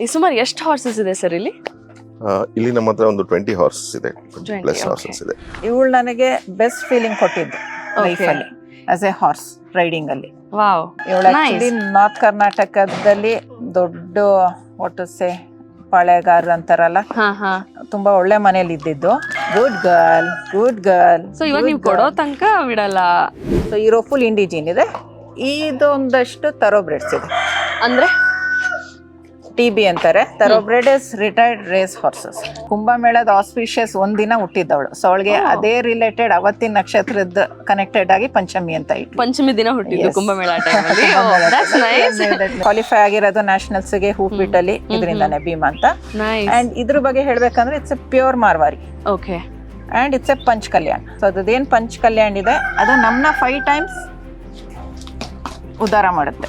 ಈ ಸುಮಾರು ಎಷ್ಟು ಹಾರ್ಸಸ್ ಇದೆ ಸರ್ ಇಲ್ಲಿ? ಇಲ್ಲಿ ನಮ್ಮ ಹತ್ರ ಒಂದು 20 ಹಾರ್ಸಸ್ ಇದೆ, 20, ಪ್ಲಸ್ okay. ಹಾರ್ಸಸ್ ಇದೆ. ಇವಳು ನನಗೆ ಬೆಸ್ಟ್ ಫೀಲಿಂಗ್ ಕೊಟ್ಟಿದ್ದು Okay. ಲೈಫಲ್ಲಿ ಆಸ್ ಎ ಹಾರ್ಸ್ ರೈಡಿಂಗ್ ಅಲ್ಲಿ. ವಾವ್, ಇವಳು ಆಕ್ಚುಲಿ ನಾರ್ತ್ ಕರ್ನಾಟಕದಲ್ಲಿ ದೊಡ್ಡ ಒಟ್ಟಸೆ ಪಾಳೆಗಾರ ಅಂತಾರಲ್ಲ, ಹಾ ಹಾ. ತುಂಬಾ ಒಳ್ಳೆ ಮನೇಲಿ ಇದ್ದಿದ್ದು. Good girl, good girl. So ಇವಾಗ ನೀವು ಕೊಡೋ ತನಕ ಬಿಡಲ್ಲ ಸೊ ಇರೋ ಫುಲ್ ಇಂಡಿಜಿನ್ ಇದೆ. ಇದೊಂದಷ್ಟು ತರೋಬ್ರೆಡ್ಸ್ ಇದೆ, ಅಂದ್ರೆ? TB ಅಂತಾರೆ. Thoroughbred is retired race horses. ಕುಂಭಮೇಳದ ಆಸ್ಪಿಷಿಯಸ್ ಒಂದಿನ ಹುಟ್ಟಿದ್ದವಳು. ಸೊ ಅವಳಿಗೆ ಅದೇ ರಿಲೇಟೆಡ್ ಅವತ್ತಿನ ನಕ್ಷತ್ರದ ಕನೆಕ್ಟೆಡ್ ಆಗಿ ಪಂಚಮಿ ಅಂತ ಇಟ್ಟು ಪಂಚಮಿ ದಿನ ಹುಟ್ಟಿದ್ದು ಕುಂಭಮೇಳ ಟೈಮಲ್ಲಿ. ಕ್ವಾಲಿಫೈ ಆಗಿರೋದು ನ್ಯಾಷನಲ್ಸ್ ಗೆ ಹೂಪಿಟ್ಟಲ್ಲಿ, ಇದರಿಂದಾನೆ ಭೀಮಾ ಅಂತ. ಅಂಡ್ ಇದ್ರ ಬಗ್ಗೆ ಹೇಳ್ಬೇಕಂದ್ರೆ it's a pure Marwari. Okay. And it's a Panch Kalyan. So ಅದೇನ್ ಪಂಚ್ ಕಲ್ಯಾಣ್ ಇದೆ ಅದು ನಮ್ನ 5 times ಉದ್ಧಾರ ಮಾಡುತ್ತೆ.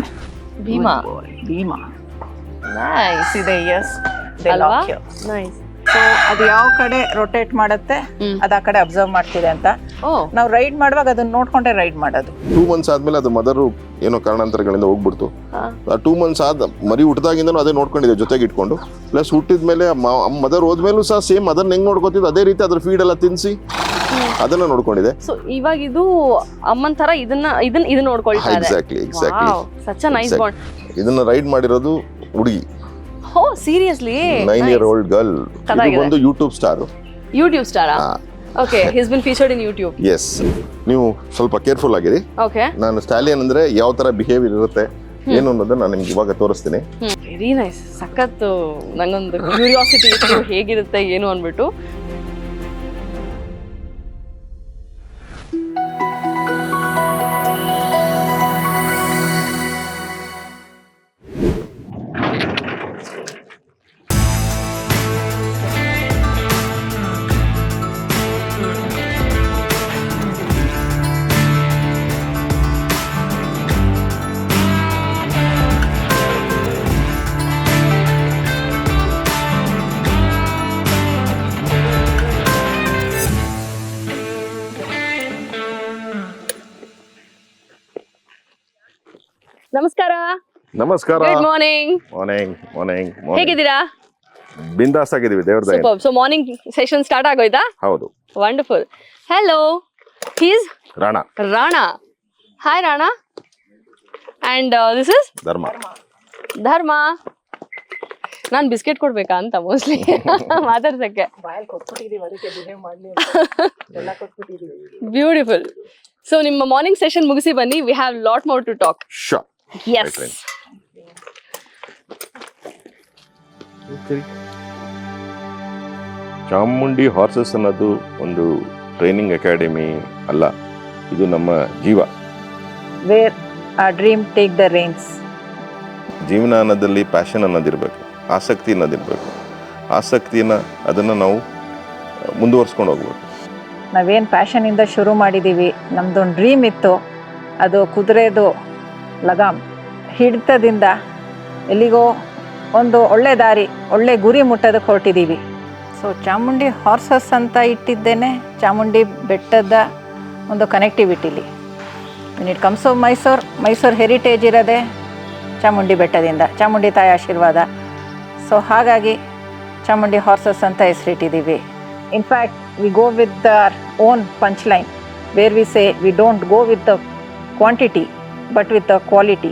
ಭೀಮಾ. ಭೀಮಾ ನೈಸ್ ಇದೆ. ಎಸ್, ಅಲ್ವಾ? ನೈಸ್. ಸೊ ಅದು ಯಾವ ಕಡೆ ರೊಟೇಟ್ ಮಾಡುತ್ತೆ ಅದ್ ಆ ಕಡೆ ಅಬ್ಸರ್ವ್ ಮಾಡ್ತಿದೆ ಅಂತ. ನಾವು ರೈಡ್ ಮಾಡುವಾಗ ಅದನ್ನ ನೋಡ್ಕೊಂಡೆ ರೈಡ್ ಮಾಡೋದು. 2 months ಆದ್ಮೇಲೆ ಅದು ಮದರು ಏನೋ ಕಾರಣಾಂತರಗಳಿಂದ ಹೋಗ್ಬಿಡ್ತು. 2 months ಆದ ಮರಿ ಹುಟ್ಟಿದಾಗಿಂದನೂ ಅದೇ ನೋಡ್ಕೊಂಡಿದ್ದೆ ಜೊತೆಗೆ ಇಟ್ಕೊಂಡು. ಪ್ಲಸ್ ಹುಟ್ಟಿದ್ಮೇಲೆ ಮದರ್ ಹೋದ್ಮೇಲೂ ಸಹ ಸೇಮ್ ಅದನ್ನ ಹೆಂಗ್ ನೋಡ್ಕೊತಿದ್ದು ಅದೇ ರೀತಿ ಅದ್ರ ಫೀಡ್ ಎಲ್ಲ ತಿನ್ಸಿ ಅದನ್ನ ನೋಡ್ಕೊಂಡಿದೆ. ಸೊ ಇವಾಗ ಇದು ಅಮ್ಮನ್ ತರ ಇದನ್ನ ನೋಡ್ಕೊಳ್ತಾ ಇದೆ. Exactly. Such a nice bond. ಇದನ್ನ ರೈಡ್ ಮಾಡಿರೋದು ಹುಡುಗಿ, ಹೋ ಸೀರಿಯಸ್ಲಿ 9-year-old ಗರ್ಲ್. ಇದು ಒಂದು ಯೂಟ್ಯೂಬ್ ಸ್ಟಾರ್. ಯೂಟ್ಯೂಬ್ ಸ್ಟಾರಾ? Okay, he been featured in YouTube. Yes. ನೀವು ಸ್ವಲ್ಪ ಕೇರ್ಫುಲ್ ಆಗಿರಿ. ಓಕೆ. ನಾನು ಸ್ಟಾಲಿಯನ್ ಅಂದ್ರೆ ಯಾವ ತರ ಬಿಹೇವಿಯರ್ ಇರುತ್ತೆ ಏನು ಅನ್ನೋದನ್ನ ನಾನು ನಿಮ್ಗೆ ಇವಾಗ ತೋರಿಸ್ತೀನಿ. Very nice. ಸಖತ್ತು. ನಂಗೊಂದು ಕ್ಯೂರಿಯಾಸಿಟಿ ಇತ್ತು ಹೇಗಿರುತ್ತೆ ಏನು ಅಂದ್ಬಿಟ್ಟು. ನಮಸ್ಕಾರ. ನಮಸ್ಕಾರ. Good morning. ಮಾರ್ನಿಂಗ್. ಹೇಗಿದ್ದೀರಾ? ಬಿಂದಾಸ್ ಆಗಿದೀವಿ ದೇವ್ರ ದಯೆಯಿಂದ. Super. So morning session start ಆಗೋಯ್ತಾ? ಹೌದು. Wonderful. Hello, he's Rana. Rana. Hi Rana. And this is Dharma. ನಾನು ಬಿಸ್ಕೆಟ್ ಕೊಡ್ಬೇಕಾ ಅಂತ ಮೋಸ್ಟ್ಲಿ ಮಾತಾಡ್ಸಕ್ಕೆ. ಬ್ಯೂಟಿಫುಲ್. ಸೊ ನಿಮ್ಮ ಮಾರ್ನಿಂಗ್ ಸೆಷನ್ ಮುಗಿಸಿ ಬನ್ನಿ. We have lot more to talk. Sure. Yes. Chamundi horses ಅನ್ನೋದು ಒಂದು ಟ್ರೈನಿಂಗ್ ಅಕಾಡೆಮಿ ಅಲ್ಲ, ಇದು ನಮ್ಮ ಜೀವ. ವೇರ್ ಆ ಡ್ರೀಮ್ ಟೇಕ್ ದ ರೇನ್ಸ್. ಜೀವನ ಅನ್ನೋದಲ್ಲಿ ಪ್ಯಾಷನ್ ಅನ್ನೋದಿರ್ಬೇಕು, ಆಸಕ್ತಿ ಅನ್ನೋದಿರ್ಬೇಕು. ಆಸಕ್ತಿಯನ್ನ ಅದನ್ನ ನಾವು ಮುಂದುವರ್ಸ್ಕೊಂಡು ಹೋಗ್ಬೇಕು. ನಾವೇನು ಪ್ಯಾಷನಿಂದ ಶುರು ಮಾಡಿದ್ದೀವಿ, ನಮ್ದೊಂದು ಡ್ರೀಮ್ ಇತ್ತು, ಅದು ಕುದುರೆದು ಲಗಾಮ್ ಹಿಡಿತದಿಂದ ಎಲ್ಲಿಗೋ ಒಂದು ಒಳ್ಳೆ ದಾರಿ, ಒಳ್ಳೆ ಗುರಿ ಮುಟ್ಟೋದಕ್ಕೆ ಹೊರಟಿದ್ದೀವಿ. ಸೊ ಚಾಮುಂಡಿ ಹಾರ್ಸಸ್ ಅಂತ ಇಟ್ಟಿದ್ದೇನೆ ಚಾಮುಂಡಿ ಬೆಟ್ಟದ ಒಂದು ಕನೆಕ್ಟಿವಿಟಿಲಿ. When it comes of Mysuru heritage ಇರೋದೆ ಚಾಮುಂಡಿ ಬೆಟ್ಟದಿಂದ, ಚಾಮುಂಡಿ ತಾಯಿ ಆಶೀರ್ವಾದ. ಸೊ ಹಾಗಾಗಿ ಚಾಮುಂಡಿ ಹಾರ್ಸಸ್ ಅಂತ ಹೆಸರಿಟ್ಟಿದ್ದೀವಿ. In fact we go with their own punch line where we say we don't go with the quantity but with the quality.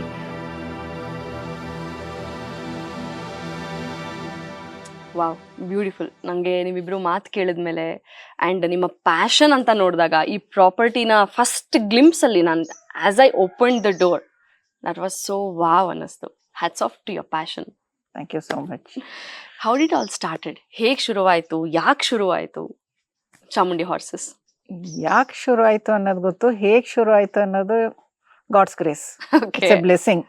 Wow, beautiful. ನನಗೆ ನೀವಿಬ್ರು ಮಾತು ಕೇಳಿದ್ಮೇಲೆ ಆ್ಯಂಡ್ ನಿಮ್ಮ ಪ್ಯಾಷನ್ ಅಂತ ನೋಡಿದಾಗ ಈ ಪ್ರಾಪರ್ಟಿನ ಫಸ್ಟ್ ಗ್ಲಿಂಪ್ಸಲ್ಲಿ ನಾನು as I open the door that was so wow ಅನ್ನಿಸ್ತು. Hats off to your passion. Thank you so much. How did all started? ಹೇಗೆ ಶುರುವಾಯಿತು? ಯಾಕೆ ಶುರುವಾಯಿತು ಚಾಮುಂಡಿ ಹಾರ್ಸಸ್? ಯಾಕೆ ಶುರು ಆಯಿತು ಅನ್ನೋದು ಗೊತ್ತು, ಹೇಗೆ ಶುರು ಆಯಿತು ಅನ್ನೋದು God's grace. It's a blessing.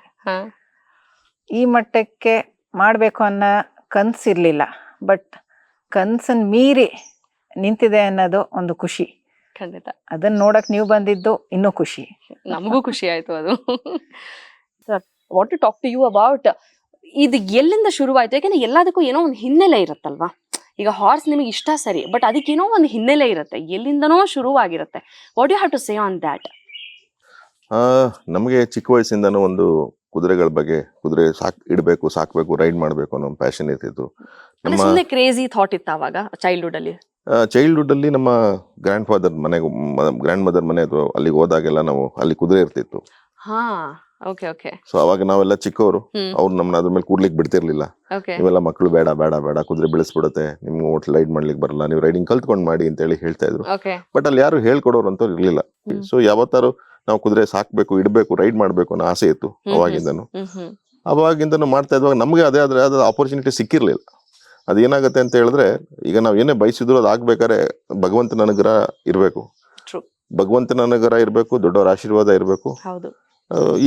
ಈ ಮಟ್ಟಕ್ಕೆ ಮಾಡಬೇಕು ಅನ್ನೋ ಕನಸಿರಲಿಲ್ಲ, ಬಟ್ ಕನಸನ್ನು ಮೀರಿ ನಿಂತಿದೆ ಅನ್ನೋದು ಒಂದು ಖುಷಿ. ಖಂಡಿತ. ಅದನ್ನು ನೋಡಕ್ಕೆ ನೀವು ಬಂದಿದ್ದು ಇನ್ನೂ ಖುಷಿ. ನಮಗೂ ಖುಷಿ ಆಯಿತು ಅದು. Sir, what to talk to you about ಇದು ಎಲ್ಲಿಂದ ಶುರುವಾಯಿತು? ಯಾಕೆಂದ್ರೆ ಎಲ್ಲದಕ್ಕೂ ಏನೋ ಒಂದು ಹಿನ್ನೆಲೆ ಇರುತ್ತಲ್ವಾ. ಈಗ ಹಾರ್ಸ್ ನಿಮಗೆ ಇಷ್ಟ ಸರಿ, ಬಟ್ ಅದಕ್ಕೇನೋ ಒಂದು ಹಿನ್ನೆಲೆ ಇರುತ್ತೆ, ಎಲ್ಲಿಂದನೋ ಶುರುವಾಗಿರುತ್ತೆ. What you have to say on that? ನಮಗೆ ಚಿಕ್ಕ ವಯಸ್ಸಿಂದನೂ ಒಂದು ಕುದುರೆಗಳ ಬಗ್ಗೆ, ಕುದುರೆ ಇಡಬೇಕು, ಸಾಕಬೇಕು, ರೈಡ್ ಮಾಡಬೇಕು ಅನ್ನೋ ಪ್ಯಾಷನ್ ಇರ್ತಿತ್ತು. ಅಂದ್ರೆ ನಮ್ಮ ಸುಮ್ಮನೆ ಕ್ರೇಜಿ ಥಾಟ್ ಇತ್ತು ಅವಾಗ ಚೈಲ್ಡ್ಹುಡ್ ಅಲ್ಲಿ? ಚೈಲ್ಡ್ಹುಡ್ ಅಲ್ಲಿ ನಮ್ಮ ಗ್ರ್ಯಾಂಡ್ ಫಾದರ್ ಮನೆಗೆ, ಗ್ರ್ಯಾಂಡ್ ಮದರ್ ಮನೆ ಅಥವಾ ಅಲ್ಲಿಗೆ ಹೋದಾಗೆಲ್ಲ ನಾವು ಅಲ್ಲಿ ಕುದುರೆ ಇರ್ತಿತ್ತು. ಹಾ, ಓಕೆ ಓಕೆ. ಸೊ ಅವಾಗ ನಾವೆಲ್ಲ ಚಿಕ್ಕವರು, ಹ್ಮ್. ಅವ್ರು ನಮ್ಮನ್ನ ಅದ್ರ ಮೇಲೆ ಕೂರ್ಲಿಕ್ಕೆ ಬಿಡ್ತಿರ್ಲಿಲ್ಲ. ಓಕೆ. ನೀವೆಲ್ಲ ಮಕ್ಕಳು ಬೇಡ ಬೇಡ ಬೇಡ, ಕುದುರೆ ಬೆಳೆಸ್ಬಿಡುತ್ತೆ, ನಿಮ್ಗೆ ಒಟ್ಟು ರೈಡ್ ಮಾಡ್ಲಿಕ್ಕೆ ಬರಲ್ಲ, ನೀವು ರೈಡಿಂಗ್ ಕಲ್ತ್ಕೊಂಡ್ ಮಾಡಿ ಅಂತ ಹೇಳಿ ಹೇಳ್ತಾ ಇದ್ರು. ಓಕೆ. ಬಟ್ ಅಲ್ಲಿ ಯಾರು ಹೇಳ್ಕೊಡೋರು ಅಂತ ಇರ್ಲಿಲ್ಲ. ಹ್ಮ್. ಸೊ ಯಾವತ್ತಾರು ನಾವು ಕುದುರೆ ಸಾಕ್ಬೇಕು, ಇಡಬೇಕು, ರೈಡ್ ಮಾಡ್ಬೇಕು ಅನ್ನೋ ಆಸೆ ಇತ್ತು ಅವಾಗಿಂದನು. ಅವಾಗಿಂದನು ಮಾಡ್ತಾ ಇದ್ವಾಗ ನಮ್ಗೆ ಅದೇ ಆದ ಆಪರ್ಚುನಿಟಿ ಸಿಕ್ಕಿರ್ಲಿಲ್ಲ. ಅದೇನಾಗತ್ತೆ ಅಂತ ಹೇಳಿದ್ರೆ, ಈಗ ನಾವ್ ಏನೇ ಬಯಸಿದ್ರು ಅದು ಆಗ್ಬೇಕಾದ್ರೆ ಭಗವಂತನ ಅನುಗ್ರಹ ಇರ್ಬೇಕು. True. ಭಗವಂತನ ಅನುಗ್ರಹ ಇರ್ಬೇಕು, ದೊಡ್ಡವರ ಆಶೀರ್ವಾದ ಇರ್ಬೇಕು. ಹೌದು.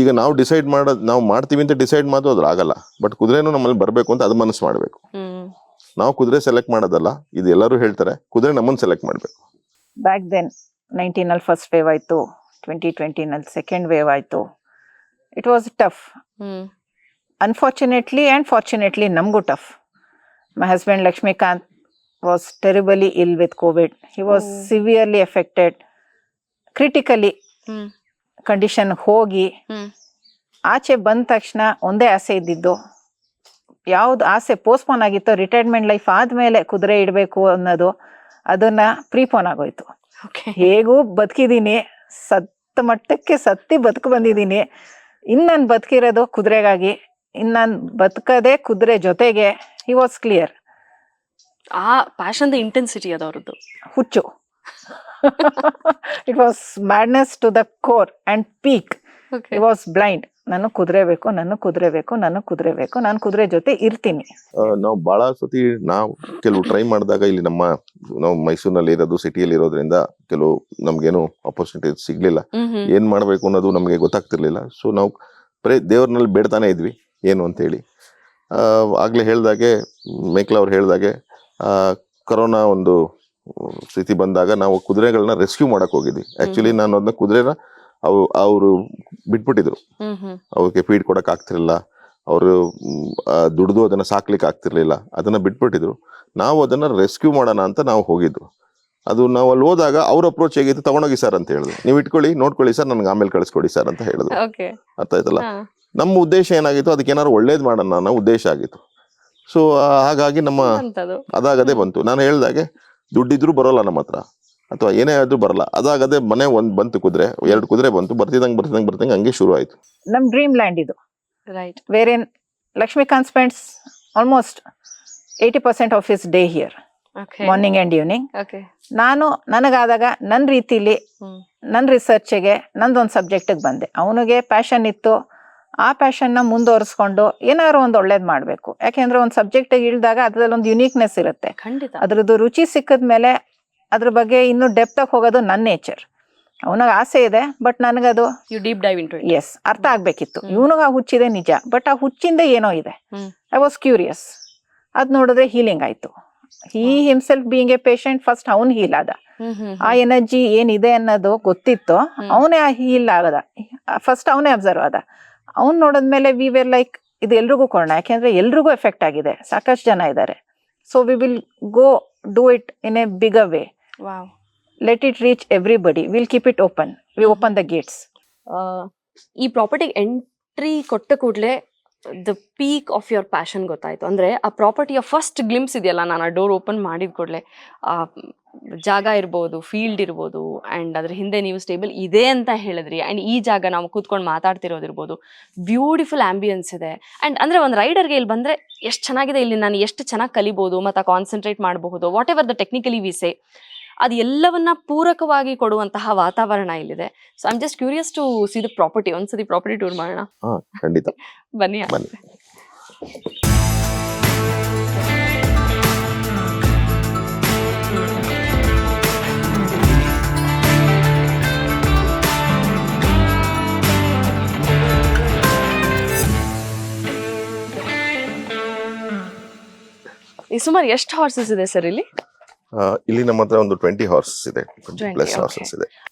ಈಗ ನಾವು ಡಿಸೈಡ್ ಮಾಡೋದು, ನಾವು ಮಾಡ್ತೀವಿ ಅಂತ ಡಿಸೈಡ್ ಮಾಡೋದು ಅದ್ರ ಆಗಲ್ಲ. ಬಟ್ ಕುದುರೆನೂ ನಮ್ಮಲ್ಲಿ ಬರ್ಬೇಕು ಅಂತ ಅದು ಮನಸ್ಸು ಮಾಡ್ಬೇಕು. ನಾವು ಕುದುರೆ ಸೆಲೆಕ್ಟ್ ಮಾಡೋದಲ್ಲ, ಇದು ಎಲ್ಲರೂ ಹೇಳ್ತಾರೆ, ಕುದುರೆ ನಮ್ಮನ್ನ ಸೆಲೆಕ್ಟ್ ಮಾಡ್ಬೇಕು. ಬ್ಯಾಕ್ ದೆನ್ 19 ಫಸ್ಟ್ ವೇವ್ ಆಯಿತು, 2020 ಸೆಕೆಂಡ್ ವೇವ್ ಆಯಿತು. It was tough. Unfortunately and fortunately ನಮಗೂ tough. My husband Lakshmikant was terribly ill with Covid. He was severely affected. Critically condition ಹೋಗಿ ಆಚೆ ಬಂದ ತಕ್ಷಣ ಒಂದೇ ಆಸೆ ಇದ್ದಿದ್ದು, ಯಾವ್ದು ಆಸೆ ಪೋಸ್ಟ್ಪೋನ್ ಆಗಿತ್ತೋ, ರಿಟೈರ್ಮೆಂಟ್ ಲೈಫ್ ಆದಮೇಲೆ ಕುದುರೆ ಇಡಬೇಕು ಅನ್ನೋದು, ಅದನ್ನ ಪ್ರೀಪೋನ್ ಆಗೋಯ್ತು. ಹೇಗೂ ಬದುಕಿದ್ದೀನಿ, ಸತ್ತ ಮಟ್ಟಕ್ಕೆ ಸತ್ತಿ ಬದುಕು ಬಂದಿದ್ದೀನಿ. ಇನ್ನು ನಾನು ಬದುಕಿರೋದು ಕುದುರೆಗಾಗಿ, ಇನ್ನು ನಾನು ಬದುಕದೆ ಕುದುರೆ ಜೊತೆಗೆ. He was clear. ಆ ಪ್ಯಾಷನ್ ಇಂಟೆನ್ಸಿಟಿ ಅದವ್ರದ್ದು ಹುಚ್ಚು. It was madness to the core and peak. It was blind. ನಾನು ಕುದುರೆ ಬೇಕು, ನಾನು ಕುದುರೆ ಬೇಕು, ನಾನು ಕುದುರೆ ಬೇಕು, ನಾನು ಕುದುರೆ ಜೊತೆ ಇರ್ತೀನಿ. ನಾವು ಬಹಳ ಸತಿ ನಾವು ಕೆಲವು ಟ್ರೈ ಮಾಡಿದಾಗ, ಇಲ್ಲಿ ನಾವು ಮೈಸೂರಿನಲ್ಲಿ ಇರೋದು, ಸಿಟಿಯಲ್ಲಿ ಇರೋದ್ರಿಂದ ಕೆಲವು ನಮ್ಗೇನು ಆಪರ್ಚುನಿಟಿ ಸಿಗ್ಲಿಲ್ಲ. ಏನ್ ಮಾಡ್ಬೇಕು ಅನ್ನೋದು ನಮಗೆ ಗೊತ್ತಾಗ್ತಿರ್ಲಿಲ್ಲ. ಸೊ ನಾವು ಬರೀ ದೇವ್ರನಲ್ಲಿ ಬೇಡ್ತಾನೆ ಇದ್ವಿ ಏನು ಅಂತ ಹೇಳಿ. ಆಗ್ಲೇ ಹೇಳ್ದಾಗೆ, ಮೇಕ್ಲಾ ಅವ್ರು ಹೇಳ್ದಾಗೆ, ಕೊರೋನಾ ಒಂದು ಸ್ಥಿತಿ ಬಂದಾಗ ನಾವು ಕುದುರೆಗಳನ್ನ ರೆಸ್ಕ್ಯೂ ಮಾಡಕ್ ಹೋಗಿದ್ವಿ. ಆಕ್ಚುಲಿ ನಾನು ಅದನ್ನ ಕುದುರೆನ ಅವರು ಬಿಟ್ಬಿಟ್ಟಿದ್ರು. ಅವಕ್ಕೆ ಫೀಡ್ ಕೊಡಕ್ ಆಗ್ತಿರ್ಲಿಲ್ಲ, ಅವರು ದುಡ್ದು ಅದನ್ನ ಸಾಕ್ಲಿಕ್ಕೆ ಆಗ್ತಿರ್ಲಿಲ್ಲ, ಅದನ್ನ ಬಿಟ್ಬಿಟ್ಟಿದ್ರು. ನಾವು ಅದನ್ನ ರೆಸ್ಕ್ಯೂ ಮಾಡೋಣ ಅಂತ ನಾವು ಹೋಗಿದ್ದು. ಅದು ನಾವು ಅಲ್ಲಿ ಹೋದಾಗ ಅವ್ರ ಅಪ್ರೋಚ್ ಹೇಗಿತ್ತು, ತಗೊಂಡೋಗಿ ಸರ್ ಅಂತ ಹೇಳಿದ್ರು. ನೀವು ಇಟ್ಕೊಳ್ಳಿ, ನೋಡ್ಕೊಳ್ಳಿ ಸರ್, ನನ್ಗೆ ಆಮೇಲೆ ಕಳಿಸ್ಕೊಡಿ ಸರ್ ಅಂತ ಹೇಳಿದ್ರು. ಅರ್ಥ ಆಯ್ತಲ್ಲ? ನಮ್ಮ ಉದ್ದೇಶ ಏನಾಗಿತ್ತು, ಅದಕ್ಕೆ ಏನಾದ್ರು ಒಳ್ಳೇದ್ ಮಾಡೋಣ ಅನ್ನೋ ಉದ್ದೇಶ ಆಗಿತ್ತು. ಸೊ ಹಾಗಾಗಿ ನಮ್ಮ ಅದಾಗದೇ ಬಂತು. ನಾನು ಹೇಳ್ದಾಗೆ, ದುಡ್ಡಿದ್ರು ಬರೋಲ್ಲ ನಮ್ಮ ಹತ್ರ, ಅಥವಾ ಏನೇ ಆದ್ರೂ ಬರಲ್ಲ. ಅದಾಗದೆ ಮನೆ ಒಂದ್ ಬಂತು, ಕುದುರೆ 2 ಕುದುರೆ ಬಂತು. ಬರ್ತಿದಂಗೆ ಹಂಗೆ ಶುರು ಆಯ್ತು. ನಮ್ ಡ್ರೀಮ್ ಲ್ಯಾಂಡ್ ಇದು. Right. Where Lakshmikant spends almost 80% of his day here, morning and evening. ನನಗಾದಾಗ ನನ್ನ ರೀತಿಲಿ, ನನ್ನ ರಿಸರ್ಚ್ಗೆ ನಂದೊಂದು ಸಬ್ಜೆಕ್ಟಿಗೆ ಬಂದೆ. ಅವನಿಗೆ ಪ್ಯಾಷನ್ ಇತ್ತು, ಆ ಪ್ಯಾಷನ್ನ ಮುಂದುವರಿಸ್ಕೊಂಡು ಏನಾದ್ರು ಒಂದು ಒಳ್ಳೇದು ಮಾಡಬೇಕು. ಯಾಕೆಂದ್ರೆ ಒಂದು ಸಬ್ಜೆಕ್ಟಿಗೆ ಇಳಿದಾಗ ಅದ್ರಲ್ಲಿ ಒಂದು ಯುನೀಕ್ನೆಸ್ ಇರುತ್ತೆ. ಅದ್ರದ್ದು ರುಚಿ ಸಿಕ್ಕಿದ್ಮೇಲೆ ಅದ್ರ ಬಗ್ಗೆ ಇನ್ನೂ ಡೆಪ್ತಾಗಿ ಹೋಗೋದು ನನ್ನ ನೇಚರ್. ಅವನಿಗೆ ಆಸೆ ಇದೆ, ಬಟ್ ನನಗದು ಎಸ್ ಅರ್ಥ ಆಗ್ಬೇಕಿತ್ತು. ಇವನಿಗೆ ಆ ಹುಚ್ಚಿದೆ ನಿಜ, ಬಟ್ ಆ ಹುಚ್ಚಿಂದ ಏನೋ ಇದೆ. I was curious. ಅದ್ ನೋಡಿದ್ರೆ ಹೀಲಿಂಗ್ ಆಯ್ತು. ಹಿ himself being A patient, first ಅವ್ನು ಹೀಲ್ ಆದ. ಆ ಎನರ್ಜಿ ಏನಿದೆ ಅನ್ನೋದು ಗೊತ್ತಿತ್ತು, ಅವನೇ ಹೀಲ್ ಆಗದ. ಫಸ್ಟ್ ಅವನೇ ಅಬ್ಸರ್ವ್ ಆದ. ಅವ್ನು ನೋಡಿದ್ಮೇಲೆ ವಿ ವೇರ್ ಲೈಕ್, ಇದು ಎಲ್ರಿಗೂ ಕೊಡೋಣ, ಯಾಕೆಂದ್ರೆ ಎಲ್ರಿಗೂ ಎಫೆಕ್ಟ್ ಆಗಿದೆ, ಸಾಕಷ್ಟು ಜನ ಇದ್ದಾರೆ. So we will go do it in a bigger way. Let it reach everybody. Will keep it open. We open the gates. ಈ ಪ್ರಾಪರ್ಟಿಗೆ ಎಂಟ್ರಿ ಕೊಟ್ಟ ಕೂಡಲೇ the peak of your passion ಗೊತ್ತಾಯ್ತು. ಅಂದ್ರೆ ಆ ಪ್ರಾಪರ್ಟಿಯ ಫಸ್ಟ್ ಗ್ಲಿಮ್ಸ್ ಇದೆಯಲ್ಲ, ನಾನು ಆ ಡೋರ್ ಓಪನ್ ಮಾಡಿದ ಕೂಡಲೇ ಆ ಜಾಗ ಇರ್ಬೋದು, ಫೀಲ್ಡ್ ಇರ್ಬೋದು, ಆ್ಯಂಡ್ ಅದ್ರ ಹಿಂದೆ ನೀವು ಸ್ಟೇಬಲ್ ಇದೆ ಅಂತ ಹೇಳಿದ್ರಿ. ಆ್ಯಂಡ್ ಈ ಜಾಗ ನಾವು ಕೂತ್ಕೊಂಡು ಮಾತಾಡ್ತಿರೋದಿರ್ಬೋದು, ಬ್ಯೂಟಿಫುಲ್ ಆಂಬಿಯನ್ಸ್ ಇದೆ. ಆ್ಯಂಡ್ ಅಂದರೆ ಒಂದು ರೈಡರ್ಗೆ ಇಲ್ಲಿ ಬಂದರೆ ಎಷ್ಟು ಚೆನ್ನಾಗಿದೆ, ಇಲ್ಲಿ ನಾನು ಎಷ್ಟು ಚೆನ್ನಾಗಿ ಕಲಿಬೋದು ಮತ್ತು ಕಾನ್ಸಂಟ್ರೇಟ್ ಮಾಡಬಹುದು, whatever the technically we say, ಅದು ಎಲ್ಲವನ್ನ ಪೂರಕವಾಗಿ ಕೊಡುವಂತಹ ವಾತಾವರಣ ಇಲ್ಲಿದೆ. So I am just curious to see the property. ಒಂದ್ಸತಿ ಪ್ರಾಪರ್ಟಿ ಟೂರ್ ಮಾಡೋಣ. ಖಂಡಿತ ಬನ್ನಿ. ಸುಮಾರು ಎಷ್ಟು ಹಾರ್ಸಸ್ ಇದೆ ಸರ್ ಇಲ್ಲಿ? ಇಲ್ಲಿ ನಮ್ಮ ಹತ್ರ ಒಂದು 20 ಹಾರ್ಸಸ್ ಇದೆ, 20+ ಹಾರ್ಸಸ್ ಇದೆ.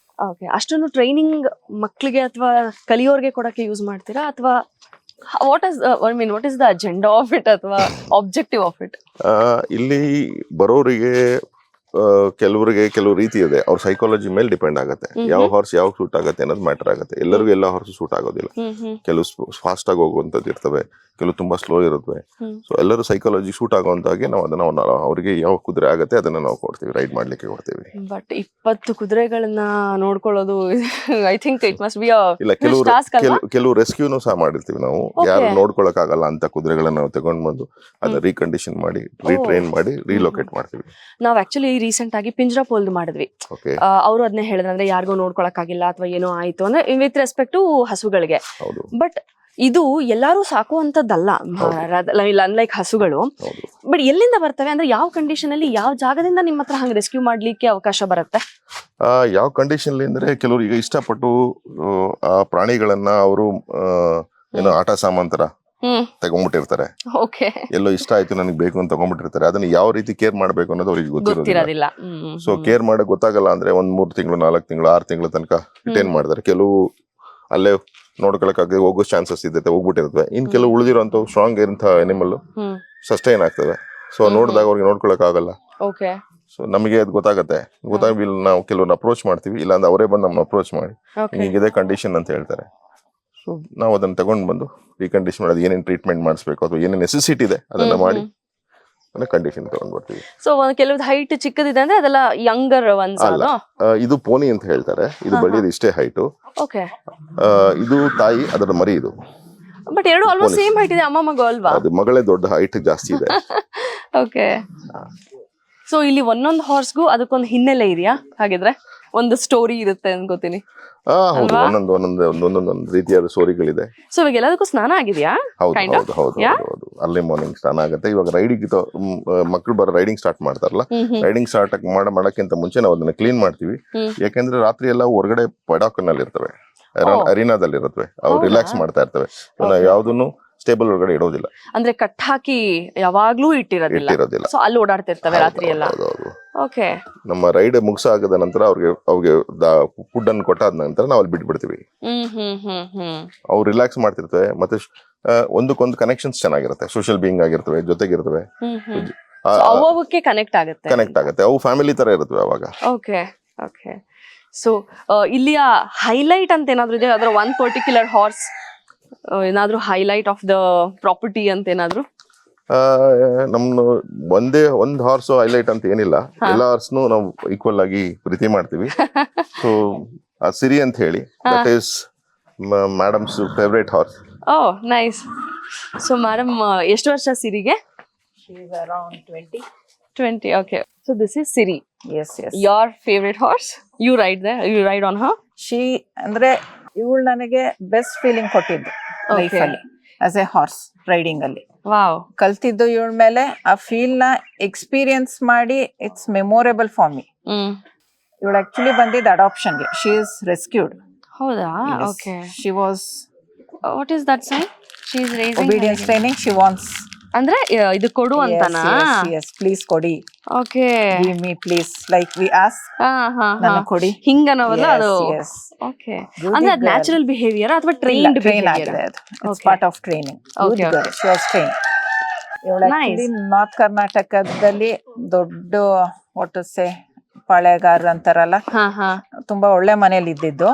ಓಕೆ. ಅಷ್ಟೊಂದು ಟ್ರೈನಿಂಗ್ ಮಕ್ಕಳಿಗೆ ಅಥವಾ ಕಲಿಯೋರ್ಗೆ ಕೊಡಕ್ಕೆ ಯೂಸ್ ಮಾಡ್ತೀರಾ, ಅಥವಾ what is the agenda of it, ಅಥವಾ ಆಬ್ಜೆಕ್ಟಿವ್ ಆಫ್ ಇಟ್? ಇಲ್ಲಿ ಬರೋರಿಗೆ ಕೆಲವರಿಗೆ ಕೆಲವು ರೀತಿ ಇದೆ, ಅವ್ರ ಸೈಕಾಲಜಿ ಮೇಲೆ ಡಿಪೆಂಡ್ ಆಗುತ್ತೆ. ಯಾವ ಹಾರ್ಸ್ ಯಾವ ಸೂಟ್ ಆಗುತ್ತೆ ಅನ್ನೋದು ಮ್ಯಾಟರ್ ಆಗುತ್ತೆ. ಎಲ್ಲರಿಗೂ ಎಲ್ಲ ಹಾರ್ಸ್ ಸೂಟ್ ಆಗೋದಿಲ್ಲ. ಕೆಲವು ಫಾಸ್ಟ್ ಆಗಿ ಹೋಗುವಂತದ್ದು ಇರ್ತವೆ, ಕೆಲವು ತುಂಬಾ ಸ್ಲೋ ಇರುತ್ತವೆ. ಸೊ ಎಲ್ಲರೂ ಸೈಕಾಲಜಿ ಸೂಟ್ ಆಗುವಂತಾಗಿ ನಾವು ಅದನ್ನ ಅವರಿಗೆ ಯಾವ ಕುದುರೆ ಆಗುತ್ತೆ ಅದನ್ನ ನಾವು ಕೊಡ್ತೀವಿ, ರೈಡ್ ಮಾಡ್ಲಿಕ್ಕೆ ಕೊಡ್ತೀವಿ. ಬಟ್ 20 ಕುದುರೆಗಳನ್ನ ನೋಡ್ಕೊಳ್ಳೋದು I think it must be ಇಲ್ಲ, ಕೆಲವು ರೆಸ್ಕ್ಯೂನು ಸಹ ಮಾಡಿರ್ತೀವಿ ನಾವು. ಯಾರು ನೋಡ್ಕೊಳಕ್ ಆಗಲ್ಲ ಅಂತ ಕುದುರೆಗಳನ್ನ ನಾವು ತಗೊಂಡ್ ಬಂದು ಅದನ್ನ ರೀಕಂಡೀಷನ್ ಮಾಡಿ, ರೀಟ್ರೈನ್ ಮಾಡಿ, ರೀಲೊಕೇಟ್ ಮಾಡ್ತೀವಿ. ನಾವ್ ಆಕ್ಚುಲಿ ರೀಸೆಂಟ್ ಆಗಿ ಪಿಂಜರಾ ಪೋಲ್ಡ್ ಮಾಡಿದ್ವಿ. ಅವರು ಅದನ್ನೇ ಹೇಳಿದ್ರೆ, ಅಂದ್ರೆ ಯಾರಿಗೋ ನೋಡ್ಕೊಳಕ್ ಆಗಿಲ್ಲ ಅಥವಾ ಏನೋ ಆಯ್ತು ಅಂದ್ರೆ ವಿತ್ ರೆಸ್ಪೆಕ್ಟ್ ಟು ಹಸುಗಳಿಗೆ. ಬಟ್ ಇದು ಎಲ್ಲಾರು ಸಾಕುವಂತದ್ದಲ್ಲ, ಅನ್ಲೈಕ್ ಹಸುಗಳು. ಬಟ್ ಎಲ್ಲಿಂದ ಬರ್ತವೆ ಅಂದ್ರೆ ಯಾವ ಕಂಡೀಷನ್ ಅಲ್ಲಿ, ಯಾವ ಜಾಗದಿಂದ ನಿಮ್ಮ ಹತ್ರ ಹಂಗ ರೆಸ್ಕ್ಯೂ ಮಾಡ್ಲಿಕ್ಕೆ ಅವಕಾಶ ಬರುತ್ತೆ? ಯಾವ ಕಂಡೀಷನ್ ಅಂದ್ರೆ ಕೆಲವರು ಈಗ ಇಷ್ಟಪಟ್ಟು ಆ ಪ್ರಾಣಿಗಳನ್ನ ಅವರು ಏನೋ ಆಟ ಸಾಮಾನ್ ತರ ತಗೊಂಡ್ಬಿಟ್ಟಿರ್ತಾರೆ. ಎಲ್ಲೋ ಇಷ್ಟ ಆಯ್ತು ನನಗೆ ಬೇಕು ಅಂತ ತಗೊಂಡ್ಬಿಟ್ಟಿರ್ತಾರೆ. ಅದನ್ನ ಯಾವ ರೀತಿ ಕೇರ್ ಮಾಡ್ಬೇಕು ಅನ್ನೋದು ಅವ್ರಿಗೆ ಗೊತ್ತಿರೋದಿಲ್ಲ. ಸೊ ಕೇರ್ ಮಾಡಕ್ ಗೊತ್ತಾಗಲ್ಲ ಅಂದ್ರೆ 1-3 ತಿಂಗಳು, 4 ತಿಂಗಳು, 6 ತಿಂಗಳ ತನಕ ರಿಟೈನ್ ಮಾಡ್ತಾರೆ. ಕೆಲವು ಅಲ್ಲೇ ನೋಡ್ಕೊಳಕ್ಕಾಗಿ ಹೋಗೋ ಚಾನ್ಸಸ್ ಇದೆ, ಹೋಗ್ಬಿಟ್ಟಿರ್ತವೆ. ಇನ್ ಕೆಲವು ಉಳಿದಿರೋಂಥ ಸ್ಟ್ರಾಂಗ್ ಇರೋಂಥ ಅನಿಮಲ್ ಸಸ್ಟೈನ್ ಆಗ್ತವೆ. ಸೊ ನೋಡಿದಾಗ ಅವ್ರಿಗೆ ನೋಡ್ಕೊಳಕ್ ಆಗಲ್ಲ. ಸೊ ನಮಗೆ ಅದು ಗೊತ್ತಾಗತ್ತೆ. ಗೊತ್ತಾಗಿ ನಾವು ಕೆಲವ್ರನ್ನ ಅಪ್ರೋಚ್ ಮಾಡ್ತೀವಿ, ಇಲ್ಲಾಂದ್ರೆ ಅವರೇ ಬಂದು ನಮ್ಮನ್ನ ಅಪ್ರೋಚ್ ಮಾಡಿ ಹಿಂಗಿದೆ ಕಂಡೀಷನ್ ಅಂತ ಹೇಳ್ತಾರೆ. ಸೊ ನಾವು ಅದನ್ನ ತಗೊಂಡ್ ಬಂದು ರೀಕಂಡೀಷನ್ ಮಾಡೋದು, ಏನೇನ್ ಟ್ರೀಟ್ಮೆಂಟ್ ಮಾಡಿಸ್ಬೇಕು ಅಥವಾ ಏನೇನ್ ನೆಸೆಸಿಟಿ ಇದೆ ಅದನ್ನ ಮಾಡಿ ಕಂಡೀಷನ್ ತಗೊಂಡ್ ಬರ್ತೀವಿ. ಸೊ ಕೆಲವು ಹೈಟ್ ಚಿಕ್ಕದಿದೆ ಅಂದ್ರೆ ಅದೆಲ್ಲ ಯಂಗರ್ ಒನ್ಸ್. ಅಲ್ಲ, ಇದು ಪೋನಿ ಅಂತ ಹೇಳ್ತಾರೆ. ಇದು ಬಳ್ಳಿದು ಇಷ್ಟೇ ಹೈಟು. ಇದು ತಾಯಿ, ಅದರ ಮರಿ ಇದು. ಬಟ್ ಎರಡು ಆಲ್ಮೋಸ್ಟ್ ಸೇಮ್ ಹೈಟ್ ಇದೆ, ಅಮ್ಮ ಮಗ ಅಲ್ವಾ? ಅದು ಮಗಳೇ ದೊಡ್ಡ ಹೈಟ್ ಜಾಸ್ತಿ ಇದೆ. ಓಕೆ. ಸೊ ಇಲ್ಲಿ ಒಂದೊಂದು ಹಾರ್ಸ್ಗೂ ಅದಕ್ಕೊಂದು ಹಿನ್ನೆಲೆ ಇದೆಯಾ? ಹಾಗಿದ್ರೆ ಒಂದು ಸ್ಟೋರಿ ಇರುತ್ತೆ ಅನ್ಕೋತೀನಿ. ಹೌದು, ಒಂದೊಂದು ರೀತಿಯಾದ ಸ್ಟೋರಿಗಳಿದೆ. ಸೊ ಇವಾಗ ಎಲ್ಲದಕ್ಕೂ ಸ್ನಾನ ಆಗಿದೆಯಾ? ಹೌದು, ಅರ್ಲಿ ಮಾರ್ನಿಂಗ್ ಸ್ನಾನ ಆಗುತ್ತೆ. ಇವಾಗ ರೈಡಿಂಗ್ ಮಕ್ಕಳು ರೈಡಿಂಗ್ ಸ್ಟಾರ್ಟ್ ಮಾಡ್ತಾರಲ್ಲ, ರೈಡಿಂಗ್ ಸ್ಟಾರ್ಟ್ ಮಾಡಕ್ಕಿಂತ ಮುಂಚೆ ನಾವು ಅದನ್ನ ಕ್ಲೀನ್ ಮಾಡ್ತೀವಿ. ಯಾಕೆಂದ್ರೆ ರಾತ್ರಿ ಎಲ್ಲ ಹೊರಗಡೆ ಪಡಾಕ್ ನಲ್ಲಿ ಇರ್ತವೆ, ಅರಿನಾದಲ್ಲಿ ಇರುತ್ತವೆ, ಅವ್ರು ರಿಲ್ಯಾಕ್ಸ್ ಮಾಡ್ತಾ ಇರ್ತವೆ. ಯಾವ್ದನ್ನು ಸ್ಟೇಬಲ್ ಒಳಗಡೆ ಇಡೋದಿಲ್ಲ, ಅಂದ್ರೆ ಕಟ್ ಹಾಕಿ ಯಾವಾಗ್ಲೂ ಇಟ್ಟಿರೋದಿಲ್ಲ. ಸೊ ಅಲ್ಲಿ ಓಡಾಡ್ತಿರ್ತವೆ ರಾತ್ರಿ ಎಲ್ಲ. ಓಕೆ. ನಮ್ಮ ರೈಡ್ ಮುಗಿಸಾಗದ ನಂತರ ಅವ್ರಿಗೆ ಫುಡ್ ಅನ್ನು ಕೊಟ್ಟಾದ ನಂತರ ನಾವು ಅಲ್ಲಿ ಬಿಟ್ಬಿಡ್ತೀವಿ. ಅವ್ರು ರಿಲ್ಯಾಕ್ಸ್ ಮಾಡ್ತಿರ್ತವೆ. ಮತ್ತೆ ಒಂದಕ್ಕೊಂದು ಕನೆಕ್ಷನ್ಸ್ ಚೆನ್ನಾಗಿರುತ್ತೆ, ಸೋಷಿಯಲ್ ಬೀಯಿಂಗ್ ಆಗಿರ್ತವೆ, ಜೊತೆಗಿರ್ತವೆ, ಕನೆಕ್ಟ್ ಆಗುತ್ತೆ. ಅವು ಫ್ಯಾಮಿಲಿ ತರ ಇರುತ್ತವೆ ಅವಾಗ. ಓಕೆ. ಓಕೆ. ಸೊ ಇಲ್ಲಿಯ ಹೈಲೈಟ್ ಅಂತ ಏನಾದ್ರು ಇದೆ? ಅದರ ಒನ್ ಪರ್ಟಿಕ್ಯುಲರ್ ಹಾರ್ಸ್ ಏನಾದ್ರು ಹೈಲೈಟ್ ಆಫ್ ದ ಪ್ರಾಪರ್ಟಿ ಅಂತ ಏನಾದ್ರು? ನಮ್ದು ಒಂದ್ ಹಾರ್ಸ್ ಹೈಲೈಟ್ ಅಂತ ಏನಿಲ್ಲ, ಎಲ್ಲಾ ಹಾರ್ಸ್ನು ನಾವು ಈಕ್ವಲ್ ಆಗಿ ಪ್ರೀತಿ ಮಾಡ್ತೀವಿ. ಸೊ ಸಿರಿ ಅಂತ ಹೇಳಿ, that is madam's favourite horse. Oh nice. So madam ಎಷ್ಟು ವರ್ಷ ಸಿರಿಗೆ? She is around 20. 20. Okay. So this is Siri. Yes. Your favorite horse? You ride on her? She ಅಂದ್ರೆ ಇವಳು ನನಗೆ ಬೆಸ್ಟ್ ಫೀಲಿಂಗ್ ಕೊಟ್ಟಿದ್ದು ಲೈಫ್ ಅಲ್ಲಿ ಆಸ್ ಎ ಹಾರ್ಸ್ ರೈಡಿಂಗ್ ಅಲ್ಲಿ. Wow. ಕಲ್ತಿದ್ದು ಇವಳ ಮೇಲೆ, ಆ ಫೀಲ್ ನ ಎಕ್ಸ್ಪೀರಿಯನ್ಸ್ ಮಾಡಿ ಇಟ್ಸ್ ಮೆಮೊರೇಬಲ್ ಫಾರ್ ಮಿ. ಇವಳು ಆಕ್ಚುಲಿ ಬಂದಿದ್ದು ಅಡಾಪ್ಷನ್ ಗೆ. She is rescued. ಹೌದಾ? Okay. She was, what is that sign? She is racing obedience training. She wants, ಅಂದ್ರೆ ಇದು ಕೊಡು ಅಂತನಾ? yes ಪ್ಲೀಸ್ ಕೊಡಿ. Okay. Give me please, like we ask, ನನ್ನ ಕೊಡಿ ಹಿಂಗ ಅನ್ನೋವಲ್ಲ ಅದು. ಓಕೆ. ಅಂದ್ರೆ ಅದು ನ್ಯಾಚುರಲ್ ಬಿಹೇವಿಯರ್ ಅಥವಾ ಟ್ರೈನ್ಡ್ ಆಗಿದೆ? ಅದು it's part of training. Okay. She was train. ಇವಳು ಆಕ್ಚುಲಿ ನಾರ್ತ್ ಕರ್ನಾಟಕದಲ್ಲಿ ದೊಡ್ಡ ವಾಟ್ ಸೇ ಪಾಳೆಗಾರ ಅಂತಾರಲ್ಲ, ತುಂಬಾ ಒಳ್ಳೆ ಮನೇಲಿ ಇದ್ದಿದ್ದು.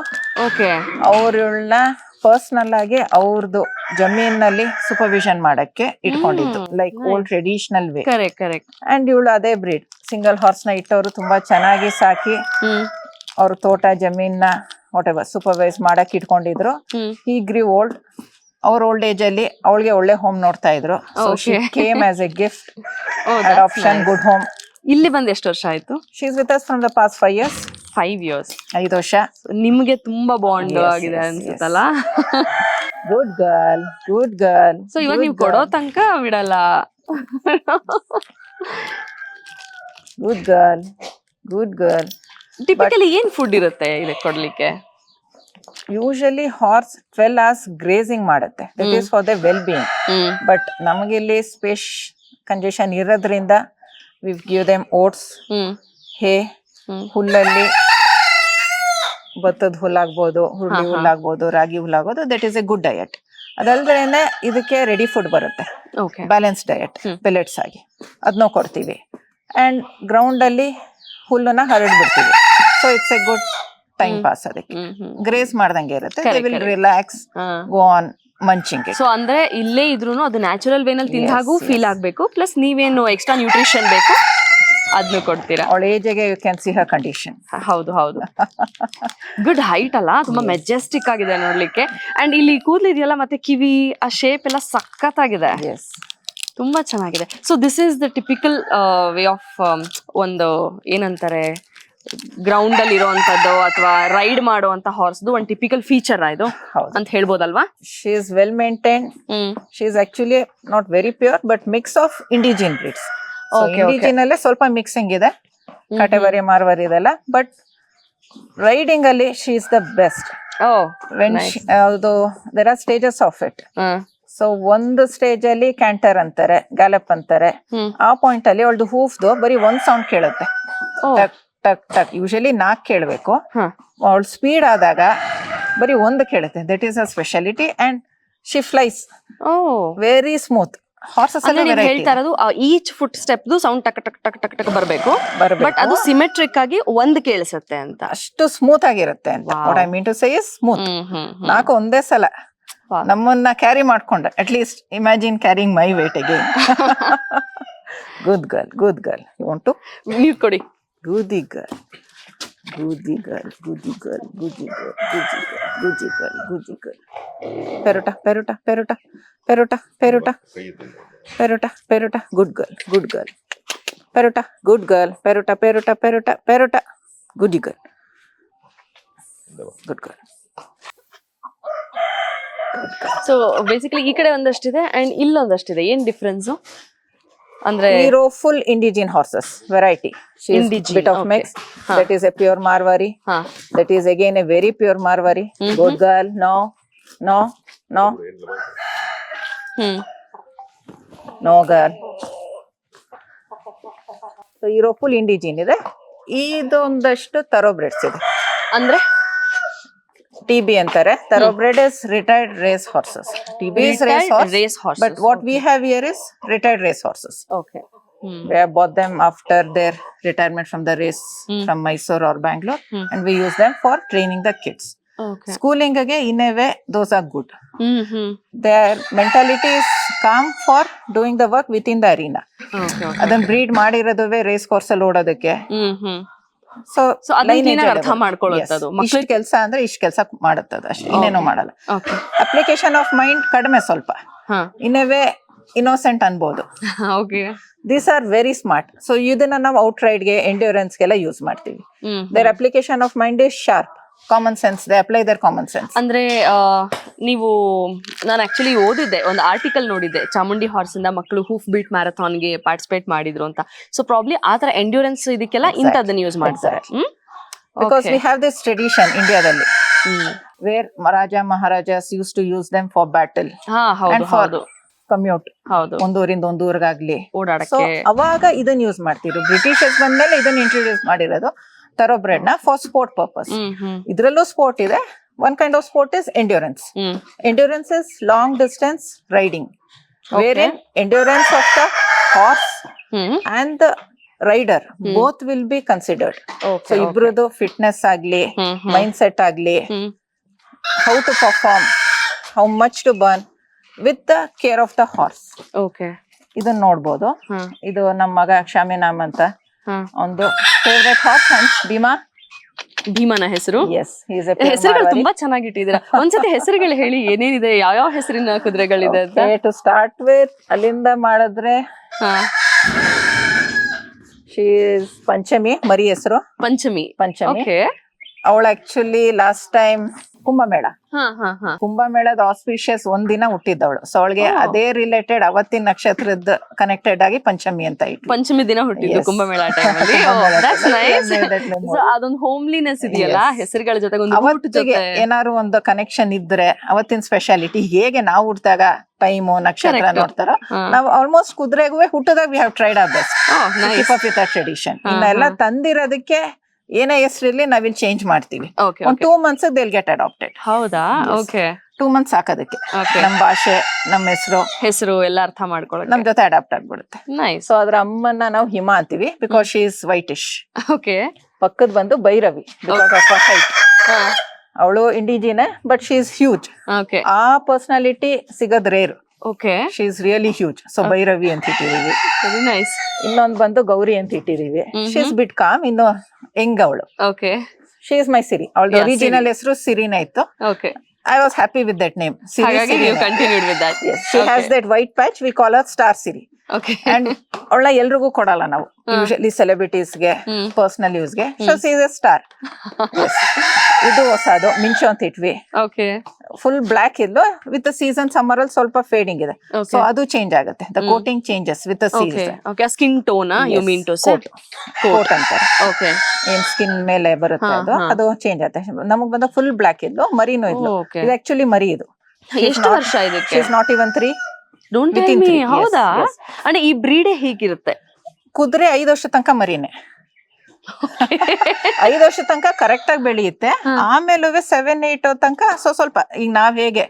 ಓಕೆ. ಅವ್ರ ಇವಳನ್ನ ಪರ್ಸನಲ್ ಆಗಿ ಅವ್ರದ್ದು ಜಮೀನಲ್ಲಿ ಸೂಪರ್ವಿಷನ್ ಮಾಡಕ್ಕೆ ಇಟ್ಕೊಂಡಿದ್ದು, like old traditional way. Correct. And ಇವಳು ಅದೇ ಬ್ರೀಡ್. ಸಿಂಗಲ್ ಹಾರ್ಸ್ ನ ಇಟ್ಟವರು ತುಂಬಾ ಚೆನ್ನಾಗಿ ಸಾಕಿ ಅವ್ರ ತೋಟ ಜಮೀನ್ನ ವಾಟ್ ಎವರ್ ಸೂಪರ್ವೈಸ್ ಮಾಡಕ್ ಇಟ್ಕೊಂಡಿದ್ರು. ಈ ಗ್ರೀವ್ ಓಲ್ಡ್. ಅವ್ರ ಓಲ್ಡ್ ಏಜ್ ಅಲ್ಲಿ ಅವಳಿಗೆ ಒಳ್ಳೆ ಹೋಮ್ ನೋಡ್ತಾ ಇದ್ರು. So she came as A gift, adoption, good home. ಇಲ್ಲಿ ಬಂದು ಎಷ್ಟು ವರ್ಷ ಆಯ್ತು? She is with us from the past 5 years. 5 years. 5 ವರ್ಷ. ನಿಮ್ಗೆ ತುಂಬಾ ಬಾಂಡ್ ಆಗಿದೆ ಅನ್ಸುತ್ತಲ್ಲ? Good girl. ಸೊ ಇವಾಗ ನೀವು ಕೊಡೋ ತನಕ ಬಿಡಲ್ಲ. Good girl. ಟಿಪಿಕಲಿ ಏನ್ ಫುಡ್ ಇರುತ್ತೆ ಇದಕ್ಕೆ ಕೊಡ್ಲಿಕ್ಕೆ? ಯೂಶಲಿ ಹಾರ್ಸ್ 12 hours ಗ್ರೇಸಿಂಗ್ ಮಾಡುತ್ತೆ. That is for the well being. But ನಮಗೆ ಇಲ್ಲಿ ಸ್ಪೇಸ್ ಕಂಜೆಷನ್ ಇರೋದ್ರಿಂದ we give them oats, hay, ಹುಲ್ಲಲ್ಲಿ ಭತ್ತದ ಹುಲ್ಲಾಗ್ಬೋದು, ಹುರುಳಿ ಹುಲ್ಲಾಗ್ಬೋದು, ರಾಗಿ ಹುಲ್ಲಾಗ್ಬೋದು. That is a good diet. ಅದಲ್ದೇನೆ ಇದಕ್ಕೆ ರೆಡಿ ಫುಡ್ ಬರುತ್ತೆ, ಬ್ಯಾಲೆನ್ಸ್ ಡಯಟ್, ಪೆಲೆಟ್ಸ್ ಆಗಿ ಅದನ್ನೂ ಕೊಡ್ತೀವಿ. ಅಂಡ್ ಗ್ರೌಂಡ್ ಅಲ್ಲಿ ಹುಲ್ಲನ್ನ ಹರಡ್ಬಿಡ್ತೀವಿ. So it's a good time pass. ಅದಕ್ಕೆ ಗ್ರೇಸ್ ಮಾಡ್ದಂಗೆ ಇರುತ್ತೆ. They will relax, go on munching. So ಅಂದ್ರೆ ಇಲ್ಲೇ ಇದ್ರೂನು ಅದು ನ್ಯಾಚುರಲ್ ವೇನಲ್ಲಿ ತಿಂದಾಗೂ ಫೀಲ್ ಆಗ್ಬೇಕು, ಪ್ಲಸ್ ನೀವೇನು ಎಕ್ಸ್ಟ್ರಾ ನ್ಯೂಟ್ರಿಷನ್ ಬೇಕು ಅದನ್ನು ಕೊಡ್ತೀರಾ. ಅವಳ ಏಜ್ಗೆ you can see her condition. ಹೌದು ಹೌದು. ಗುಡ್ ಹೈಟ್ ಅಲ್ಲ, ತುಂಬಾ ಮೆಜೆಸ್ಟಿಕ್ ಆಗಿದೆ ನೋಡ್ಲಿಕ್ಕೆ. ಅಂಡ್ ಇಲ್ಲಿ ಕೂದಲಿದೆಯಲ್ಲ ಮತ್ತೆ ಕಿವಿ ಆ ಶೇಪ್ ಎಲ್ಲ ಸಖತ್ತಾಗಿದೆ, ತುಂಬಾ ಚೆನ್ನಾಗಿದೆ. So this is the typical way of ಒಂದು ಏನಂತಾರೆ ಗ್ರೌಂಡ್ ಅಲ್ಲಿ ಇರುವಂತದ್ದು ಅಥವಾ ರೈಡ್ ಮಾಡುವಂತ ಹಾರ್ಸ್ದು ಒಂದು ಟಿಪಿಕಲ್ ಫೀಚರ್ ಇದು ಅಂತ ಹೇಳ್ಬೋದಲ್ವಾ? She is well maintain. She is actually not very pure but mix of indigenous breeds. Indigenous ಅಲ್ಲೇ ಸ್ವಲ್ಪ ಮಿಕ್ಸಿಂಗ್ ಇದೆ, ಕಟೆವರಿ ಮಾರ್ವರಿ ಇದೆಲ್ಲ. ಬಟ್ ರೈಡಿಂಗ್ ಅಲ್ಲಿ ಶಿ ಇಸ್ ದ ಬೆಸ್ಟ್. ಅದು there are stages of it. So ಒಂದು ಸ್ಟೇಜ್ ಅಲ್ಲಿ ಕ್ಯಾಂಟರ್ ಅಂತಾರೆ, gallop ಅಂತಾರೆ. ಆ ಪಾಯಿಂಟ್ ಅಲ್ಲಿ ಅವಳದು ಹೂಫ್ದು ಬರೀ ಒಂದ್ ಸೌಂಡ್ ಕೇಳುತ್ತೆ, ಟಕ್ ಟಕ್ ಟಕ್. ಯೂಶಲಿ 4 ಕೇಳಬೇಕು. ಅವಳು ಸ್ಪೀಡ್ ಆದಾಗ ಬರೀ ಒಂದು ಕೇಳುತ್ತೆ. That is a speciality. And she flies very smooth. Horses ಹೇಳ್ತಾ ಇರೋದು ಈಚ್ ಫುಟ್ ಸ್ಟೆಪ್ ಸೌಂಡ್ ಟಕ್ ಟಕ್ ಟಕ್ ಟಕ್ ಟಕ್ ಬರಬೇಕು, ಬಟ್ ಅದು ಸಿಮೆಟ್ರಿಕ್ ಆಗಿ ಒಂದು ಕೇಳಿಸುತ್ತೆ ಅಂತ. ಅಷ್ಟು ಸ್ಮೂತ್ ಆಗಿರುತ್ತೆ ಅಂತ. What I mean to say is smooth. 4 ಒಂದೇ ಸಲ ನಮ್ಮನ್ನ ಕ್ಯಾರಿ ಮಾಡ್ಕೊಂಡ. At least imagine carrying my weight again. Good girl, good girl. You want to ನೀವ್ ಕೊಡಿ. Goody girl, goody girl, goody girl, goody girl, goody girl, goody girl, goody girl. Peruta, peruta, peruta, peruta, peruta, peruta, peruta. Good girl, good girl. Peruta, good girl. Peruta, peruta, peruta, peruta. Goody girl, good girl. So basically ಈ ಕಡೆ ಒಂದಷ್ಟಿದೆ and ಇಲ್ಲೊಂದಷ್ಟಿದೆ. ಏನ್ difference ಅಂದ್ರೆ Hero full indigenous horses variety. She is bit of mix. That is a pure Marwari. That is again a very pure Marwari. Good girl. No, no, no. No girl. So hero full indigenous ಇದೆ. ಇದೊಂದಷ್ಟು thoroughbreds ಇದೆ. ಅಂದ್ರೆ TB ಅಂತಾರೆ. Thoroughbred is retired race horses. TB is race horse. But what we have here is retired race horses. Okay. We have bought them after their retirement from the race from Mysore or Bangalore, and we use them for training the kids. Okay. Schooling again, in a way, those are good. Their mentality is calm for doing the work within the arena. ಅದನ್ನ bread ಮಾಡಿರೋದುವೆ race course ಅಲ್ಲಿ ಓಡೋದಕ್ಕೆ. So ಅರ್ಥ ಮಾಡ್ಕೊಳ್ಳೋದು ಇಷ್ಟು ಕೆಲಸ ಅಂದ್ರೆ ಇಷ್ಟು ಕೆಲಸ ಮಾಡುತ್ತದೆ ಅಷ್ಟೇ, ಇನ್ನೇನೋ ಮಾಡಲ್ಲ. ಅಪ್ಲಿಕೇಶನ್ ಆಫ್ ಮೈಂಡ್ ಕಡಿಮೆ ಸ್ವಲ್ಪ. ಇನ್ ಎ ವೇ ಇನ್ನೋಸೆಂಟ್ ಅನ್ಬೋದು. These are very smart. So ಇದನ್ನ ನಾವು ಔಟ್ ರೈಡ್ ಗೆ ಎಂಡ್ಯೂರೆನ್ಸ್ ಗೆಲ್ಲ ಯೂಸ್ ಮಾಡ್ತೀವಿ. Their application of mind is sharp. Common sense, they apply their common sense. ಅಂದ್ರೆ ನೀವು ನಾನು ಆಕ್ಚುಲಿ ಓದಿದ್ದೆ, ಒಂದು ಆರ್ಟಿಕಲ್ ನೋಡಿದ್ದೆ, ಚಾಮುಂಡಿ ಹಾರ್ಸ್ ಇಂದ ಮಕ್ಕಳು ಹೂಫ್ ಬೀಟ್ ಮ್ಯಾರಥಾನ್ಗೆ ಪಾರ್ಟಿಸಿಪೇಟ್ ಮಾಡಿದ್ರು ಅಂತ. ಸೊ ಪ್ರಾಬ್ಲಿ ಆ ತರ ಎಂಡ್ಯೂರೆನ್ಸ್ ಇದಕ್ಕೆಲ್ಲ ಇಂಥದ್ದನ್ನ ಯೂಸ್ ಮಾಡ್ತಾರೆ. Because we have this tradition ಇಂಡಿಯಾದಲ್ಲಿ where raja maharajas used to use them for battle and for commute. ಒಂದೂರಿಂದ ಒಂದೂರ್ಗಾಗ್ಲಿ ಓಡಾಡಕ್ಕೆ. ಅವಾಗ ಇದನ್ನ ಯೂಸ್ ಮಾಡ್ತಿದ್ರು. ಬ್ರಿಟಿಷರ್ಸ್ ಬಂದ್ಮೇಲೆ ಇದನ್ನ ಇಂಟ್ರೊಡ್ಯೂಸ್ ಮಾಡಿರೋದು thoroughbred na for sport purpose. Idrallu sport ide. One kind of sport is endurance. Endurance is long distance riding, wherein endurance of the horse and the rider both will be considered. So ibrudu fitness agli, mindset agli, how to perform, how much to burn with the care of the horse. ಇದನ್ನ ನೋಡ್ಬೋದು. ಇದು ನಮ್ಮ ಮಗ ಕ್ಷಾಮಿನಾಮ್ ಅಂತ ಒಂದು favourite horse and ಭೀಮನ ಹೆಸರು. ಹೆಸರುಗಳು ತುಂಬಾ ಚೆನ್ನಾಗಿ ಇಟ್ಟಿದ್ದೀರಾ. ಒಂದ್ಸತಿ ಹೆಸರುಗಳು ಹೇಳಿ, ಏನೇನಿದೆ, ಯಾವ ಹೆಸರಿನ ಕುದುರೆಗಳಿದೆ ಅಂತ. ಟು ಸ್ಟಾರ್ಟ್ ವಿತ್ ಅಲ್ಲಿಂದ ಮಾಡಿದ್ರೆ ಶಿ ಇಸ್ ಪಂಚಮಿ. ಮರಿ ಹೆಸರು ಪಂಚಮಿ. ಅವಳು ಆಕ್ಚುಲಿ ಲಾಸ್ಟ್ ಟೈಮ್ ಕುಂಭಮೇಳ, ಕುಂಭಮೇಳದ ಆಸ್ಪಿಷಿಯಸ್ ಒಂದಿನ ಹುಟ್ಟಿದ್ದವಳು. ಸೊ ಅವಳಿಗೆ ಅದೇ ರಿಲೇಟೆಡ್ ಅವತ್ತಿನ ನಕ್ಷತ್ರದ ಕನೆಕ್ಟೆಡ್ ಆಗಿ ಪಂಚಮಿ ಅಂತ ಇಟ್ಟು ಪಂಚಮಿ ದಿನ ಹುಟ್ಟಿದ್ದು ಕುಂಭಮೇಳ ಟೈಮಲ್ಲಿ. ಅದೊಂದು ಹೋಮ್ಲಿನೆಸ್ ಇದೆಯಲ್ಲ ಹೆಸರುಗಳ ಜೊತೆಗೆ. ಏನಾದ್ರು ಒಂದು ಕನೆಕ್ಷನ್ ಇದ್ರೆ ಅವತ್ತಿನ ಸ್ಪೆಷಾಲಿಟಿ. ಹೇಗೆ ನಾವು ಹುಟ್ಟಿದಾಗ ಟೈಮು ನಕ್ಷತ್ರ ನೋಡ್ತಾರೋ, ನಾವು ಆಲ್ಮೋಸ್ಟ್ ಕುದುರೆಗೂ ಹುಟ್ಟದಾಗ we have tried our best keep up with tradition. ಇನ್ನೆಲ್ಲ ತಂದಿರೋದಕ್ಕೆ ಏನೇ ಹೆಸರಿರ್ಲಿ ನಾವಿಲ್ಲಿ ಚೇಂಜ್ ಮಾಡ್ತೀವಿ. ಒಂದು 2 months they'll get adopted. ಹೌದಾ? ಓಕೆ. 2 months ಸಾಕೋದಕ್ಕೆ. Okay. ನಮ್ಮ ಭಾಷೆ, ನಮ್ಮ ಹೆಸರು ಎಲ್ಲ ಅರ್ಥ ಮಾಡ್ಕೊಳಕ್ಕೆ. ನಮ್ ಜೊತೆ ಅಡಾಪ್ಟ್ ಆಗ್ಬಿಡುತ್ತೆ. ನೈಸ್. ಸೊ ಅದ್ರ ಅಮ್ಮನ್ನ ನಾವು ಹಿಮ ಅಂತೀವಿ, because she is whitish. Okay. ಪಕ್ಕದ ಬಂದು ಭೈರವಿ, ಬಿಕಾಸ್ ಆಫ್ ಹೈಟ್. ಅವಳು ಇಂಡಿಜಿನೆ, but she is huge. Okay. ಆ ಪರ್ಸನಾಲಿಟಿ ಸಿಗದ್ rare. Okay. She is really huge. So Bhairavi ಅಂತ ಇಟ್ಟಿದೀವಿ. Very nice. ಇನ್ನೊಂದು ಬಂದು ಗೌರಿ ಅಂತ ಇಟ್ಟಿದೀವಿ. She is bit calm. ಇನ್ನು ಹೆಂಗ್ ಅವಳು. Okay. She is my Siri. ಅವಳದು ಒರಿಜಿನಲ್ ಹೆಸರು ಸಿರಿನ ಇತ್ತು. Okay. I was happy with that name. ಹಾಗಾಗಿ ನೀವು continued with that. Yes. She has that white patch. We call her Star Siri. Okay. And ಅವಳ ಎಲ್ರಿಗೂ ಕೊಡಲ್ಲ ನಾವು. ಯೂಶಲಿ ಸೆಲೆಬ್ರಿಟೀಸ್ಗೆ, ಪರ್ಸನಲ್ ಯೂಸ್ಗೆ. So she is a star. ಇದು ಹೊಸದು ಮಿಂಚು ಅಂತ ಇಟ್ವಿ. ಓಕೆ. ಫುಲ್ ಬ್ಲಾಕ್ ಇದ್ದು ವಿತ್ ಸೀಸನ್ ಸಮ್ಮರ್ ಅಲ್ಲಿ ಸ್ವಲ್ಪ ಫೇಡಿಂಗ್ ಇದೆ. ಸೊ ಅದು ಚೇಂಜ್ ಆಗುತ್ತೆ. The coating changes with season. Okay. Skin tone you mean to say. Coat ಅಂತಾರೆ. ಓಕೆ. ಏನ್ ಸ್ಕಿನ್ ಮೇಲೆ ಬರುತ್ತೆ ಅದು ಚೇಂಜ್ ಆಗುತ್ತೆ. ನಮಗ್ ಬಂದ ಫುಲ್ ಬ್ಲಾಕ್ ಇದ್ದು, ಮರಿನೂ ಇದ್ಲು. ಇದು ಆಕ್ಚುಲಿ ಮರಿ ಇದು. ಎಷ್ಟು ವರ್ಷ ಇದಕ್ಕೆ? She is not even 3. Don't tell me. ಹೌದಾ? ಅಂದ್ರೆ ಈ ಬ್ರೀಡೇ ಹೀಗಿರುತ್ತೆ. ಕುದುರೆ 5 ವರ್ಷ ತನಕ ಮರಿನೇ. 5 ವರ್ಷ ತನಕ ಕರೆಕ್ಟ್ ಆಗಿ ಬೆಳೆಯುತ್ತೆ. ಆಮೇಲೆ 7-8 ತನಕ ಸ್ವಲ್ಪ ಈಗ ನಾವ್ ಹೇಗೆ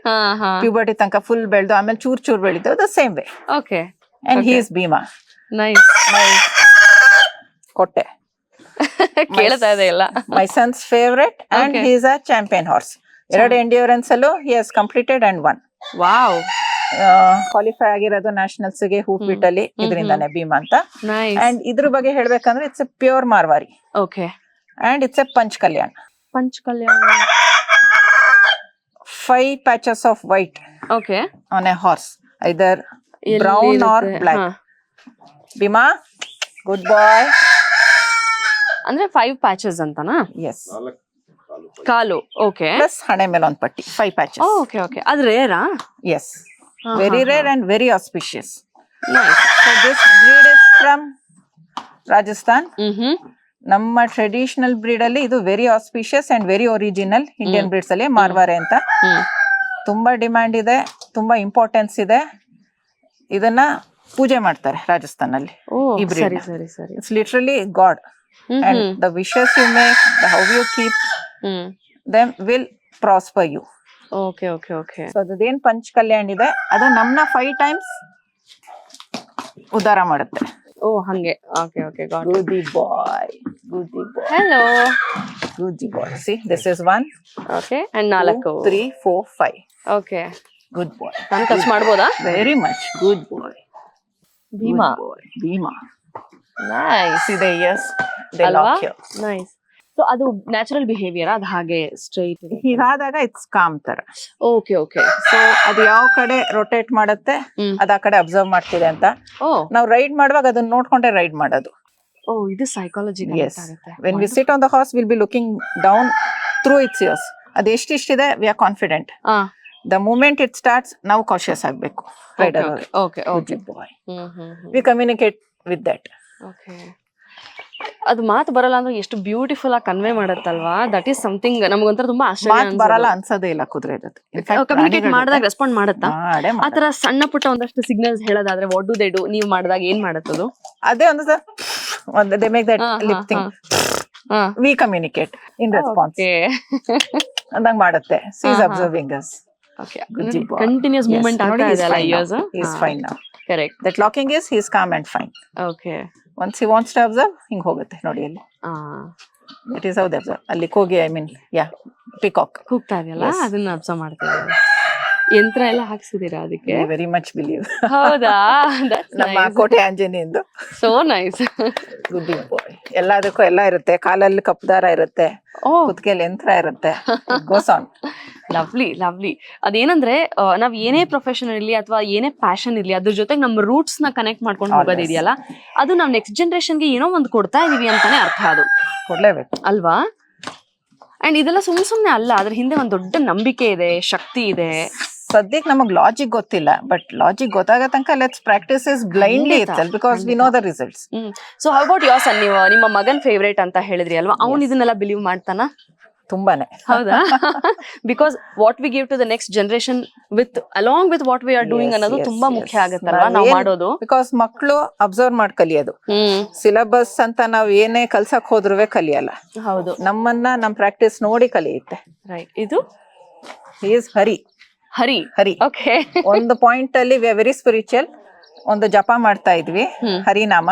ಪ್ಯೂಬರ್ಟಿ ತನಕ ಫುಲ್ ಬೆಳೆದು ಆಮೇಲೆ ಚೂರ್ ಬೆಳಿತೇವೆ, the same way. Okay. And he is Bhima. Nice. ಕೊಟ್ಟೆ ಕೇಳ್ತಾ ಇದೆ ಎಲ್ಲ. My sons favourite and he is a champion horse. 2 endurance ಅಲ್ಲೂ he has completed and won. Wow. Qualify ಆಗಿರೋದು ನ್ಯಾಷನಲ್ಸ್ ಗೆ ಹೂಪ್ಬೀಟ್ ಅಲ್ಲಿ, ಇದರಿಂದಾನೆ ಭೀಮಾ ಅಂತ. ನೈಸ್. ಅಂಡ್ ಇದ್ರ ಬಗ್ಗೆ ಹೇಳ್ಬೇಕಂದ್ರೆ it's a pure Marwari. Okay. And it's a Panch Kalyan. 5 patches of white. Okay. On a horse, either brown or black. Bhima, good boy. ಅಂದ್ರೆ 5 patches ಅಂತನಾ? Yes. ಕಾಲು. Okay. Plus ಹಣೆ ಮೇಲೆ ಒಂದು ಪಟ್ಟಿ. 5 patches. Okay okay. ಅದು RERA? Yes. Very rare and very auspicious. Nice. So this breed is from Rajasthan. ನಮ್ಮ traditional bread ಅಲ್ಲಿ ಇದು very auspicious and very original Indian breeds ಅಲ್ಲಿ ಮಾರ್ವಾರೆ ಅಂತ. ತುಂಬಾ ಡಿಮ್ಯಾಂಡ್ ಇದೆ, ತುಂಬಾ ಇಂಪಾರ್ಟೆನ್ಸ್ ಇದೆ. ಇದನ್ನ ಪೂಜೆ ಮಾಡ್ತಾರೆ ರಾಜಸ್ಥಾನಲ್ಲಿ. ಈ breed it's literally God. And the wishes you make, the how you keep them will prosper you. Okay okay okay. So ಅದೇನ್ ಪಂಚ್ ಕಲ್ಯಾಣ್ ಇದೆ ಅದು ನಮ್ಮನ್ನ 5 times ಉದ್ಧಾರ ಮಾಡುತ್ತೆ. ಓ ಹಂಗೆ. Okay okay. Got. Goody boy. Goody boy. Hello. Goody boy. See, this is 1. Okay. And 4. 3, 4, 5. Okay. Good boy. ನಾನು touch ಮಾಡ್ಬೋದಾ? Very much. Good boy. Bhima. Good boy. Bhima. Nice. See the ears? They lock here. Nice. So ಅದು natural behaviour, ಅದು ಹಾಗೆ straight ಹೀಗಾದಾಗ it's com ತರ. Okay okay. So ಅದು ಯಾವ ಕಡೆ rotate ಮಾಡುತ್ತೆ ಅದ ಆ ಕಡೆ ಅಬ್ಸರ್ವ್ ಮಾಡ್ತಿದೆ ಅಂತ. ನಾವು ರೈಡ್ ಮಾಡುವಾಗ ಅದನ್ನ ನೋಡ್ಕೊಂಡೆ ರೈಡ್ ಮಾಡೋದು. ಓ ಇದು psychology. Yes. When we sit on the horse, we'll be looking down through its ears. ಅದು ಎಷ್ಟಿದೆ we are confident. The moment it starts, ನಾವು cautious ಆಗಬೇಕು rider. Okay okay. We communicate with that. Okay. ಅದು ಮಾತು ಬರಲ್ಲ ಅಂದ್ರೆ ಎಷ್ಟು beautiful ಆಗಿ ಕನ್ವೆ ಮಾಡತ್ತಲ್ವಾ. ದಟ್ ಈಸ್ ಸಮಥಿಂಗ್ ನಮಗೊಂಥರ ತುಂಬಾ ಆಶ್ಚರ್ಯ. ಬರಲ್ಲ ಅನ್ಸೋದೇ ಇಲ್ಲ ಕುದುರೆ. ಕಮ್ಯುನಿಕೇಟ್ ಮಾಡಿದಾಗ ರೆಸ್ಪಾಂಡ್ ಮಾಡುತ್ತಾ? ಆತರ ಸಣ್ಣ ಪುಟ್ಟ ಒಂದಷ್ಟು ಸಿಗ್ನಲ್ಸ್ ಹೇಳೋದಾದ್ರೆ ವಾಟ್ ಡು ದೇ ಡು? ನೀವು ಮಾಡಿದಾಗ ಏನ್ ಮಾಡತ್ತದು? ಅದೇ ಒಂದು they make that lip thing. We communicate in response ಅಂದಂಗ ಮಾಡುತ್ತೆ. She is observing us. Okay. Continuous movement ಆಗ್ತಾ ಇದೆ ಅಲ್ಲ ears. He is fine now. Correct. That locking is he is calm and fine. Okay. Once he wants to observe, ಹಿಂಗ್ ಹೋಗುತ್ತೆ ನೋಡಿ ಅಲ್ಲಿ. That is how they observe. ಅಲ್ಲಿ ಹೋಗಿ I mean peacock ಕೂಗ್ತಾ ಇದೆಯಲ್ಲ ಅದನ್ನ ಅಬ್ಸರ್ವ್ ಮಾಡ್ತಾ ಇದ್ದಾರೆ. ಯಂತ್ರ ಎಲ್ಲ ಹಾಕ್ಸಿದೀರಾ ಅದಕ್ಕೆ? Very much believe. ಹೌದಾ? ನಮ್ಮ ಕೋಟೆ ಆಂಜನೇಯಂದು. So nice. Good boy. ಎಲ್ಲದಕ್ಕೂ ಎಲ್ಲ ಇರುತ್ತೆ. ಕಾಲಲ್ಲಿ ಕಪ್ಪದಾರ ಇರುತ್ತೆ, ಕುತ್ತಿಗೆಯಲ್ಲಿ ಯಂತ್ರ ಇರುತ್ತೆ. Goes on. Lovely lovely. ಅದೇನಂದ್ರೆ ನಾವ್ ಏನೇ ಪ್ರೊಫೆಷನ್ ಇರ್ಲಿ ಅಥವಾ ಏನೇ ಪ್ಯಾಷನ್ ಇರ್ಲಿ ಅದ್ರ ಜೊತೆಗೆ ನಮ್ಮ ರೂಟ್ಸ್ ನ ಕನೆಕ್ಟ್ ಮಾಡ್ಕೊಂಡು ಹೋಗೋದಿದೆಯಲ್ಲ, ಅದು ನಾವ್ ನೆಕ್ಸ್ಟ್ ಜನರೇಷನ್ಗೆ ಏನೋ ಒಂದು ಕೊಡ್ತಾ ಇದೀವಿ ಅಂತಾನೆ ಅರ್ಥ. ಅದು ಕೊಡ್ಲೇಬೇಕು ಅಲ್ವಾ? ಅಂಡ್ ಇದೆಲ್ಲ ಸುಮ್ನೆ ಅಲ್ಲ, ಅದ್ರ ಹಿಂದೆ ಒಂದ್ ದೊಡ್ಡ ನಂಬಿಕೆ ಇದೆ, ಶಕ್ತಿ ಇದೆ. ಸದ್ಯಕ್ಕೆ ನಮಗ್ ಲಾಜಿಕ್ ಗೊತ್ತಿಲ್ಲ, ಬಟ್ ಲಾಜಿಕ್ ಗೊತ್ತಾಗ ತನಕ let's practice is blindly itself because we know the results. So how about your son? ನೀವು ನಿಮ್ಮ ಮಗನ್ ಫೇವ್ರೇಟ್ ಅಂತ ಹೇಳಿದ್ರಿ ಅಲ್ವಾ, ಅವ್ನು ಇದನ್ನೆಲ್ಲ ಬಿಲೀವ್ ಮಾಡ್ತಾನ? ತುಂಬಾನೇ. ಹೌದಾ? Because what we give to the next generation with along with what we are doing ಅನ್ನೋದು ತುಂಬಾ ಮುಖ್ಯ ಆಗುತ್ತಲ್ವಾ ನಾವು ಮಾಡೋದು. ಬಿಕಾಸ್ ಮಕ್ಕಳು ಅಬ್ಸರ್ವ್ ಮಾಡಿ ಕಲಿಯೋದು. ಸಿಲೆಬಸ್ ಅಂತ ನಾವ್ ಏನೇ ಕಲ್ಸಕ್ ಹೋದ್ರೂ ಕಲಿಯಲ್ಲ. ಹೌದು, ನಮ್ಮನ್ನ ನಮ್ ಪ್ರಾಕ್ಟೀಸ್ ನೋಡಿ ಕಲಿಯುತ್ತೆ. ರೈಟ್. ಇದು he is Hari. Hari Hari. Okay. ಒಂದು ಪಾಯಿಂಟ್ ಅಲ್ಲಿ ವಿ ಆರ್ ವೆರಿ ಸ್ಪಿರಿಚುವಲ್. ಒಂದು ಜಪ ಮಾಡ್ತಾ ಇದ್ವಿ ಹರಿನಾಮ.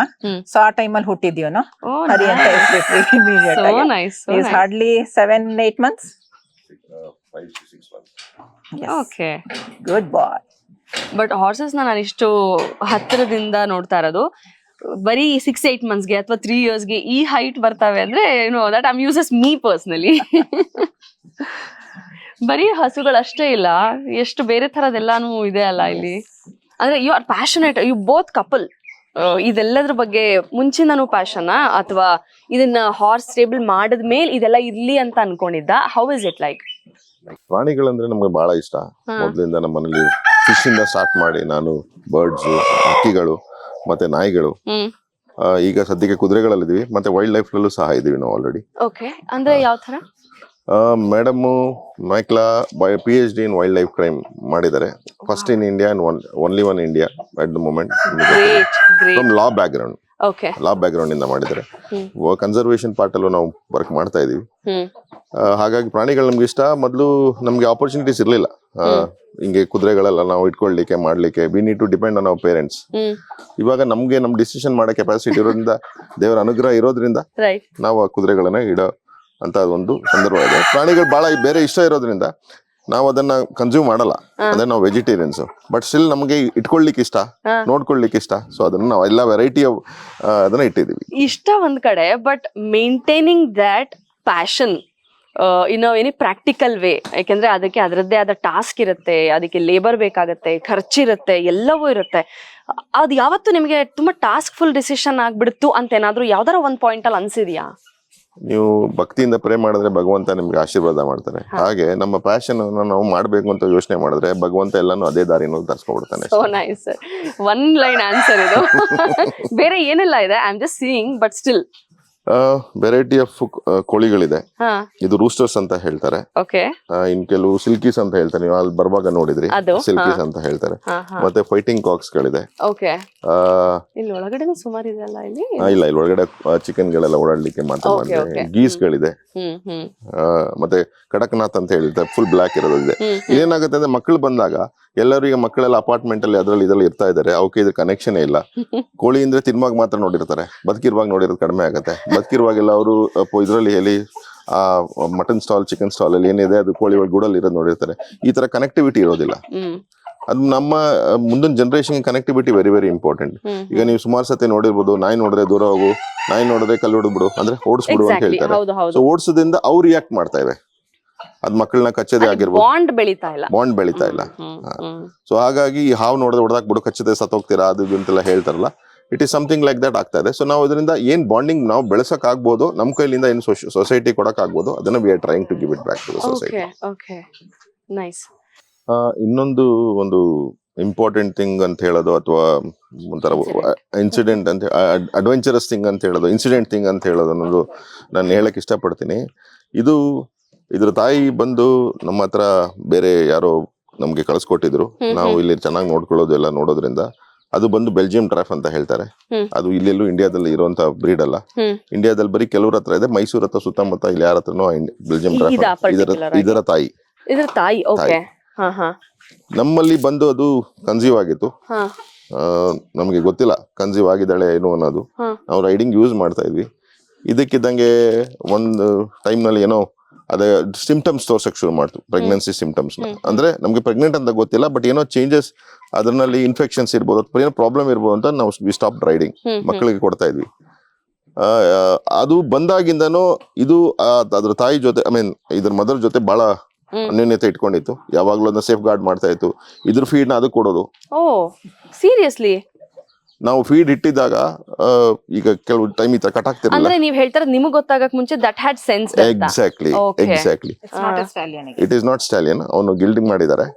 ಸೊ ಆ ಟೈಮಲ್ಲಿ ಹುಟ್ಟಿದ್ವಿ ನಾವು. ಹರಿ ಅಂತ ಹೆಸರಿಟ್ವಿ ಇಮಿಡಿಯೇಟ್ ಸೋ ಆಗಿ. Nice. Is hardly 7-8 months. 5 to 6 months. Okay. Good boy. But horses ನಾನು ಇಷ್ಟು ಹತ್ತಿರದಿಂದ ನೋಡ್ತಾ ಇರೋದು ಬರೀ 6-8 monthsಗೆ ಅಥವಾ 3 yearsಗೆ ಈ ಹೈಟ್ ಬರ್ತವೆ ಅಂದ್ರೆ that I uses me personally. ಬರೀ ಹಸುಗಳಷ್ಟೇ ಇಲ್ಲ, ಎಷ್ಟು ಬೇರೆ ತರದೆಲ್ಲಾನು ಇದೆ ಅಲ್ಲ ಇಲ್ಲಿ. ಅಂದ್ರೆ you are passionate, you both couple. ಇದೆಲ್ಲದ್ರ ಬಗ್ಗೆ ಮುಂಚಿನೂ ಪ್ಯಾಷನ್ ಅಥವಾ ಇದನ್ನ ಹಾರ್ಸ್ ಸ್ಟೇಬಲ್ ಮಾಡಿದ್ಮೇಲೆ ಇದೆಲ್ಲ ಇರ್ಲಿ ಅಂತ ಅನ್ಕೊಂಡಿದ್ದ? How is it like? ಪ್ರಾಣಿಗಳಂದ್ರೆ ನಮ್ಗೆ ಬಹಳ ಇಷ್ಟ. ಮೊದಲಿಂದ ನಮ್ಮ ಮನೇಲಿ ಫಿಶ್ ಇಂದ ಸ್ಟಾರ್ಟ್ ಮಾಡಿ ನಾನು ಬರ್ಡ್ಸ್, ಹಕ್ಕಿಗಳು ಮತ್ತೆ ನಾಯಿಗಳು, ಈಗ ಸದ್ಯಕ್ಕೆ ಕುದುರೆಗಳಲ್ಲಿದ್ದೀವಿ, ಮತ್ತೆ ವೈಲ್ಡ್ ಲೈಫ್ ನಲ್ಲೂ ಸಹ ಇದೀವಿ ನಾವು ಆಲ್ರೆಡಿ. ಓಕೆ. ಅಂದ್ರೆ ಯಾವ ತರ? ಮೇಡಮ್ ಮೈಕ್ಲಾ PhD in wildlife crime ಮಾಡಿದ್ದಾರೆ. First in India and only one India at the moment. From law background, law background ಇಂದ ಮಾಡಿದ್ದಾರೆ. ಕನ್ಸರ್ವೇಷನ್ ಪಾರ್ಟ್ ಅಲ್ಲೂ ನಾವು ವರ್ಕ್ ಮಾಡ್ತಾ ಇದೀವಿ. ಹಾಗಾಗಿ ಪ್ರಾಣಿಗಳು ನಮ್ಗೆ ಇಷ್ಟ. ಮೊದಲು ನಮ್ಗೆ ಆಪರ್ಚುನಿಟೀಸ್ ಇರ್ಲಿಲ್ಲ ಹಿಂಗೆ ಕುದುರೆಗಳೆಲ್ಲ ನಾವು ಇಟ್ಕೊಳ್ಲಿಕ್ಕೆ ಮಾಡ್ಲಿಕ್ಕೆ. We need to depend on our parents. ಇವಾಗ ನಮ್ಗೆ ನಮ್ ಡಿಸಿಷನ್ ಮಾಡೋ ಕೆಪಾಸಿಟಿ ಇರೋದ್ರಿಂದ, ದೇವರ ಅನುಗ್ರಹ ಇರೋದ್ರಿಂದ ನಾವು ಆ ಕುದುರೆಗಳನ್ನ ಇಡೋ ಅಂತ ಒಂದು ಸಂದರ್ಭ ಇದೆ. ಪ್ರಾಣಿಗಳು ಬಹಳ ಬೇರೆ ಇಷ್ಟ ಇರೋದ್ರಿಂದ ನಾವು ಅದನ್ನ ಕನ್ಸ್ಯೂಮ್ ಮಾಡಲ್ಲ. ಅದೇ ನಾವು ವೆಜಿಟೇರಿಯನ್ಸ್. ಬಟ್ ಸ್ಟಿಲ್ ನಮಗೆ ಇಟ್ಕೊಳ್ಲಿಕ್ಕೆ ಇಷ್ಟ, ನೋಡ್ಕೊಳ್ಲಿಕ್ಕೆ ಇಷ್ಟ. ಸೊ ಅದನ್ನ ನಾವು ಎಲ್ಲ ವೆರೈಟಿ ಅದನ್ನ ಇಟ್ಟಿದೀವಿ. ಇಷ್ಟ ಒಂದ್ ಕಡೆ, but maintaining that passion in very practical way. ಯಾಕೆಂದ್ರೆ ಅದಕ್ಕೆ ಅದರದ್ದೇ ಆದ ಟಾಸ್ಕ್ ಇರುತ್ತೆ, ಅದಕ್ಕೆ ಲೇಬರ್ ಬೇಕಾಗತ್ತೆ, ಖರ್ಚಿರುತ್ತೆ, ಎಲ್ಲವೂ ಇರುತ್ತೆ. ಅದು ಯಾವತ್ತು ನಿಮಗೆ ತುಂಬಾ ಟಾಸ್ಕ್ ಫುಲ್ ಡಿಸಿಷನ್ ಆಗ್ಬಿಡ್ತು ಅಂತ ಏನಾದ್ರು ಯಾವ್ದಾರ ಒಂದ್ ಪಾಯಿಂಟ್ ಅಲ್ಲಿ ಅನ್ಸಿದ್ಯಾ? ನೀವು ಭಕ್ತಿಯಿಂದ ಪ್ರೇ ಮಾಡಿದ್ರೆ ಭಗವಂತ ನಿಮ್ಗೆ ಆಶೀರ್ವಾದ ಮಾಡ್ತಾರೆ. ಹಾಗೆ ನಮ್ಮ ಪ್ಯಾಷನ್ ನಾವು ಮಾಡ್ಬೇಕು ಅಂತ ಯೋಚನೆ ಮಾಡಿದ್ರೆ ಭಗವಂತ ಎಲ್ಲಾನು ಅದೇ ದಾರಿನಲ್ಲಿ ತರ್ಸ್ಕೊಬಿಡ್ತಾನೆ. So nice sir. One line answer ಇದು. ಬೇರೆ ಏನೆಲ್ಲ ಇದೆ? I am just seeing, but still variety of ಕೋಳಿಗಳಿದೆ. ಇದು ರೂಸ್ಟರ್ಸ್ ಅಂತ ಹೇಳ್ತಾರೆ. ಓಕೆ. ಇನ್ ಕೆಲವು ಸಿಲ್ಕೀಸ್ ಅಂತ ಹೇಳ್ತಾರೆ. ನೀವು ಅಲ್ಲಿ ಬರುವಾಗ ನೋಡಿದ್ರಿ, ಸಿಲ್ಕೀಸ್ ಅಂತ ಹೇಳ್ತಾರೆ. ಮತ್ತೆ ಫೈಟಿಂಗ್ ಕಾಕ್ಸ್ ಗಳಿದೆ. ಓಕೆ. ಇಲ್ಲಿ ಒಳಗಡೆ ಸುಮಾರು ಇದೆಲ್ಲ ಇಲ್ಲಿ. ಇಲ್ಲ, ಇಲ್ಲಿ ಒಳಗಡೆ ಚಿಕನ್ ಗಳೆಲ್ಲ ಓಡಾಡ್ಲಿಕ್ಕೆ ಮಾತ್ರ ಮಾಡಿದೆ. ಗೀಸ್ ಗಳಿದೆ. ಮತ್ತೆ ಕಡಕ್ನಾಥ್ ಅಂತ ಹೇಳಿದ್ರೆ ಫುಲ್ ಬ್ಲಾಕ್ ಇರೋದಿದೆ. ಏನಾಗುತ್ತೆ ಅಂದ್ರೆ ಮಕ್ಕಳು ಬಂದಾಗ ಎಲ್ಲರೂ ಈಗ ಮಕ್ಕಳೆಲ್ಲ ಅಪಾರ್ಟ್ಮೆಂಟ್ ಅಲ್ಲಿ ಅದ್ರಲ್ಲಿ ಇದ್ರಲ್ಲಿ ಇರ್ತಾ ಇದಾರೆ. ಅವಕ್ಕೆ ಇದ್ರ ಕನೆಕ್ಷನ್ ಇಲ್ಲ. ಕೋಳಿ ಅಂದ್ರೆ ತಿನ್ನುವಾಗ ಮಾತ್ರ ನೋಡಿರ್ತಾರೆ, ಬದುಕಿರುವಾಗ ನೋಡಿರೋದು ಕಡಿಮೆ ಆಗುತ್ತೆ. ಬದುಕಿರುವಾಗೆಲ್ಲ ಅವರು ಇದ್ರಲ್ಲಿ ಹೇಳಿ ಆ ಮಟನ್ ಸ್ಟಾಲ್, ಚಿಕನ್ ಸ್ಟಾಲ್ ಅಲ್ಲಿ ಏನಿದೆ ಅದು ಕೋಳಿ ಗೂಡಲ್ಲಿ ಇರೋದು ನೋಡಿರ್ತಾರೆ. ಈ ತರ ಕನೆಕ್ಟಿವಿಟಿ ಇರೋದಿಲ್ಲ. ಅದು ನಮ್ಮ ಮುಂದಿನ generation connectivity very very important. ಈಗ ನೀವು ಸುಮಾರು ಸತಿ ನೋಡಿರ್ಬೋದು, ನಾಯಿ ನೋಡಿದ್ರೆ ದೂರ ಹೋಗು, ನಾಯಿ ನೋಡಿದ್ರೆ ಕಲ್ಲು ಹೊಡೆದ್ಬಿಡು ಅಂದ್ರೆ ಓಡಿಸ್ಬಿಡು ಅಂತ ಹೇಳ್ತಾರೆ. ಸೊ ಓಡಿಸೋದ್ರಿಂದ ಅವ್ರು ರಿಯಾಕ್ಟ್ ಮಾಡ್ತಾ ಇವೆ. ಅದ್ ಮಕ್ಕಳನ್ನ ಕಚ್ಚದೆ ಆಗಿರ್ಬೋದು, ಬಾಂಡ್ ಬೆಳೀತಾ ಇಲ್ಲ. ಸೊ ಹಾಗಾಗಿ ಹಾವು ನೋಡಿದ್ರೆ ಹೊಡೆದಾಕ್ ಬಿಡು, ಕಚ್ಚದೆ ಸತ್ತೋಗ್ತೀರಾ ಅದು ಅಂತೆಲ್ಲ ಹೇಳ್ತಾರಲ್ಲ. It is something like that ಆಗ್ತಾ ಇದೆ. ಸೊ ನಾವು ಇದರಿಂದ ಏನ್ ಬಾಂಡಿಂಗ್ ನಾವು ಬೆಳೆಸಕ್ ಆಗ್ಬೋದು, ನಮ್ ಕೈಲಿಂದ ಏನು ಸೊಸೈಟಿ ಕೊಡಕ್ ಆಗ್ಬೋದು, ಅದನ್ನ we are trying to give it back to the society. ಇನ್ನೊಂದು ಒಂದು ಇಂಪಾರ್ಟೆಂಟ್ ಥಿಂಗ್ ಅಂತ ಹೇಳೋದು, ಅಥವಾ ಒಂಥರ ಇನ್ಸಿಡೆಂಟ್ ಅಂತ, ಅಡ್ವೆಂಚರಸ್ ಥಿಂಗ್ ಅಂತ ಹೇಳೋದು, ಇನ್ಸಿಡೆಂಟ್ ಥಿಂಗ್ ಅಂತ ಹೇಳೋದು ಅನ್ನೋದು ನಾನು ಹೇಳಕ್ ಇಷ್ಟಪಡ್ತೀನಿ. ಇದ್ರ ತಾಯಿ ಬಂದು ನಮ್ಮ ಹತ್ರ ಬೇರೆ ಯಾರೋ ನಮ್ಗೆ ಕಳಿಸ್ಕೊಟ್ಟಿದ್ರು. ನಾವು ಇಲ್ಲಿ ಚೆನ್ನಾಗಿ ನೋಡ್ಕೊಳ್ಳೋದು ಎಲ್ಲ ನೋಡೋದ್ರಿಂದ ಅದು ಬಂದು ಬೆಲ್ಜಿಯಂ ಟ್ರಾಫ್ ಅಂತ ಹೇಳ್ತಾರೆ. ಅದು ಇಲ್ಲೆಲ್ಲೂ ಇಂಡಿಯಾದಲ್ಲಿ ಇರುವಂತ ಬ್ರೀಡ್ ಅಲ್ಲ. ಇಂಡಿಯಾದಲ್ಲಿ ಬರೀ ಕೆಲವ್ರ ಹತ್ರ ಇದೆ, ಮೈಸೂರ್ ಹತ್ರ ಸುತ್ತಮುತ್ತ ಇಲ್ಲಿ ಯಾರ ಹತ್ರನೂ ಬೆಲ್ಜಿಯಂ ಟ್ರಾಫ್ ಇದರ ತಾಯಿ. ನಮ್ಮಲ್ಲಿ ಬಂದು ಅದು ಕನ್ಸೀವ್ ಆಗಿತ್ತು. ನಮ್ಗೆ ಗೊತ್ತಿಲ್ಲ ಕನ್ಸೀವ್ ಆಗಿದ್ದಾಳೆ ಏನು ಅನ್ನೋದು. ನಾವು ರೈಡಿಂಗ್ ಯೂಸ್ ಮಾಡ್ತಾ ಇದ್ವಿ. ಇದಕ್ಕಿದ್ದಂಗೆ ಒಂದು ಟೈಮ್ ನಲ್ಲಿ ಏನೋ ಅದೇ ಸಿಂಪ್ಟಮ್ಸ್ ತೋರ್ಸಕ್ ಶುರು ಮಾಡ್ತು, ಪ್ರೆಗ್ನೆನ್ಸಿ ಸಿಂಪ್ಟಮ್ಸ್. ಅಂದ್ರೆ ನಮ್ಗೆ ಪ್ರೆಗ್ನೆಂಟ್ ಅಂತ ಗೊತ್ತಿಲ್ಲ, ಬಟ್ ಏನೋ ಚೇಂಜಸ್ ಅದರಲ್ಲಿ ಇನ್ಫೆಕ್ಷನ್ಸ್ ಇರ್ಬೋದು ಅಥವಾ ಏನೋ ಪ್ರಾಬ್ಲಮ್ ಇರ್ಬೋದು ಅಂತ ನಾವು ವಿ ಸ್ಟಾಪ್ ರೈಡಿಂಗ್. ಮಕ್ಕಳಿಗೆ ಕೊಡ್ತಾ ಇದ್ವಿ. ಅದು ಬಂದಾಗಿಂದನೂ ಇದು ಅದ್ರ ತಾಯಿ ಜೊತೆ, ಐ ಮೀನ್ ಇದ್ರ ಮದರ್ ಜೊತೆ ಬಹಳ ಅನ್ಯೋನ್ಯತೆ ಇಟ್ಕೊಂಡಿತ್ತು. ಯಾವಾಗ್ಲೂ ಅದನ್ನ ಸೇಫ್ ಗಾರ್ಡ್ ಮಾಡ್ತಾ ಇತ್ತು. ಇದ್ರ ಫೀಡ್ ನ ಅದು ಕೊಡೋದು. ಸೀರಿಯಸ್ಲಿ ನಾವು ಫೀಡ್ ಇಟ್ಟಿದ್ದಾಗ ಈಗ ಕೆಲವು ಟೈಮ್ ಈ ತರ ಕಟ್ ಆಗ್ತಿರಲಿಲ್ಲ. ಅಂದ್ರೆ ನೀವು ಹೇಳ್ತಾರೆ ನಿಮಗೆ ಗೊತ್ತಾಗಕ್ ಮುಂಚೆ that had sense. Exactly. It is not stallion. ಅವನು ಗಿಲ್ಡಿಂಗ್ ಮಾಡಿದ್ದಾರೆ,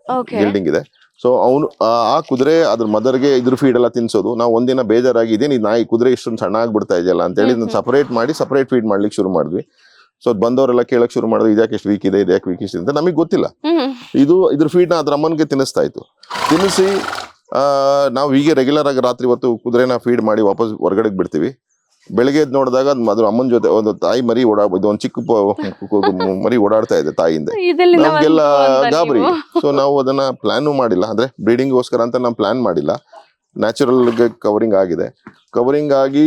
ಗಿಲ್ಡಿಂಗ್ ಇದೆ. ಸೊ ಅವನು ಆ ಕುದುರೆ ಅದ್ರ ಮದರ್ಗೆ ಇದ್ರ ಫೀಡ್ ಎಲ್ಲ ತಿನ್ಸೋದು. ನಾವು ಒಂದಿನ ಬೇಜಾರಾಗಿ ಇದೇನು ಈ ನಾಯಿ ಕುದುರೆ ಇಷ್ಟೊಂದು ಸಣ್ಣ ಆಗ್ಬಿಡ್ತಾ ಇದೆಯಲ್ಲ ಅಂತ ಹೇಳಿ ಸಪರೇಟ್ ಮಾಡಿ ಸಪರೇಟ್ ಫೀಡ್ ಮಾಡ್ಲಿಕ್ಕೆ ಶುರು ಮಾಡಿದ್ವಿ. ಸೊ ಬಂದವರೆಲ್ಲ ಕೇಳಕ್ ಶುರು ಮಾಡಿದ್ರು, ಇದ್ಯಾಕೆ ಎಷ್ಟು ವೀಕ್ ಇದೆ, ಇದ್ಯಾಕೆ ವೀಕ್ ಇಷ್ಟ ಅಂತ. ನಮಗೆ ಗೊತ್ತಿಲ್ಲ. ಇದ್ರ ಫೀಡ್ ನ ಅದ್ರ ಅಮ್ಮನ್ಗೆ ತಿನ್ನಿಸ್ತಾ ಇತ್ತು. ತಿನ್ನಿಸಿ ನಾವು ಹೀಗೆ ರೆಗ್ಯುಲರ್ ಆಗಿ ರಾತ್ರಿ ಹೊತ್ತು ಕುದುರೆನ ಫೀಡ್ ಮಾಡಿ ವಾಪಸ್ ಹೊರಗಡೆ ಬಿಡ್ತೀವಿ. ಬೆಳಗ್ಗೆ ಎದ್ದು ನೋಡಿದಾಗ ಅದ್ರ ಅಮ್ಮನ ಜೊತೆ ಒಂದು ತಾಯಿ ಮರಿ ಇದು ಒಂದು ಚಿಕ್ಕ ಮರಿ ಓಡಾಡ್ತಾ ಇದೆ ತಾಯಿಯಿಂದ. ಇದೆಲ್ಲಿಂದ ನಮ್ಗೆಲ್ಲ ಬಂತು ಅಂತ ಗಾಬರಿ. ನೀವು? ಸೊ ನಾವು ಅದನ್ನ ಪ್ಲಾನು ಮಾಡಿಲ್ಲ, ಅಂದ್ರೆ ಬ್ರೀಡಿಂಗ್ಗೋಸ್ಕರ ಅಂತ ನಾವು ಪ್ಲಾನ್ ಮಾಡಿಲ್ಲ. ನ್ಯಾಚುರಲ್ ಕವರಿಂಗ್ ಆಗಿದೆ, ಕವರಿಂಗ್ ಆಗಿ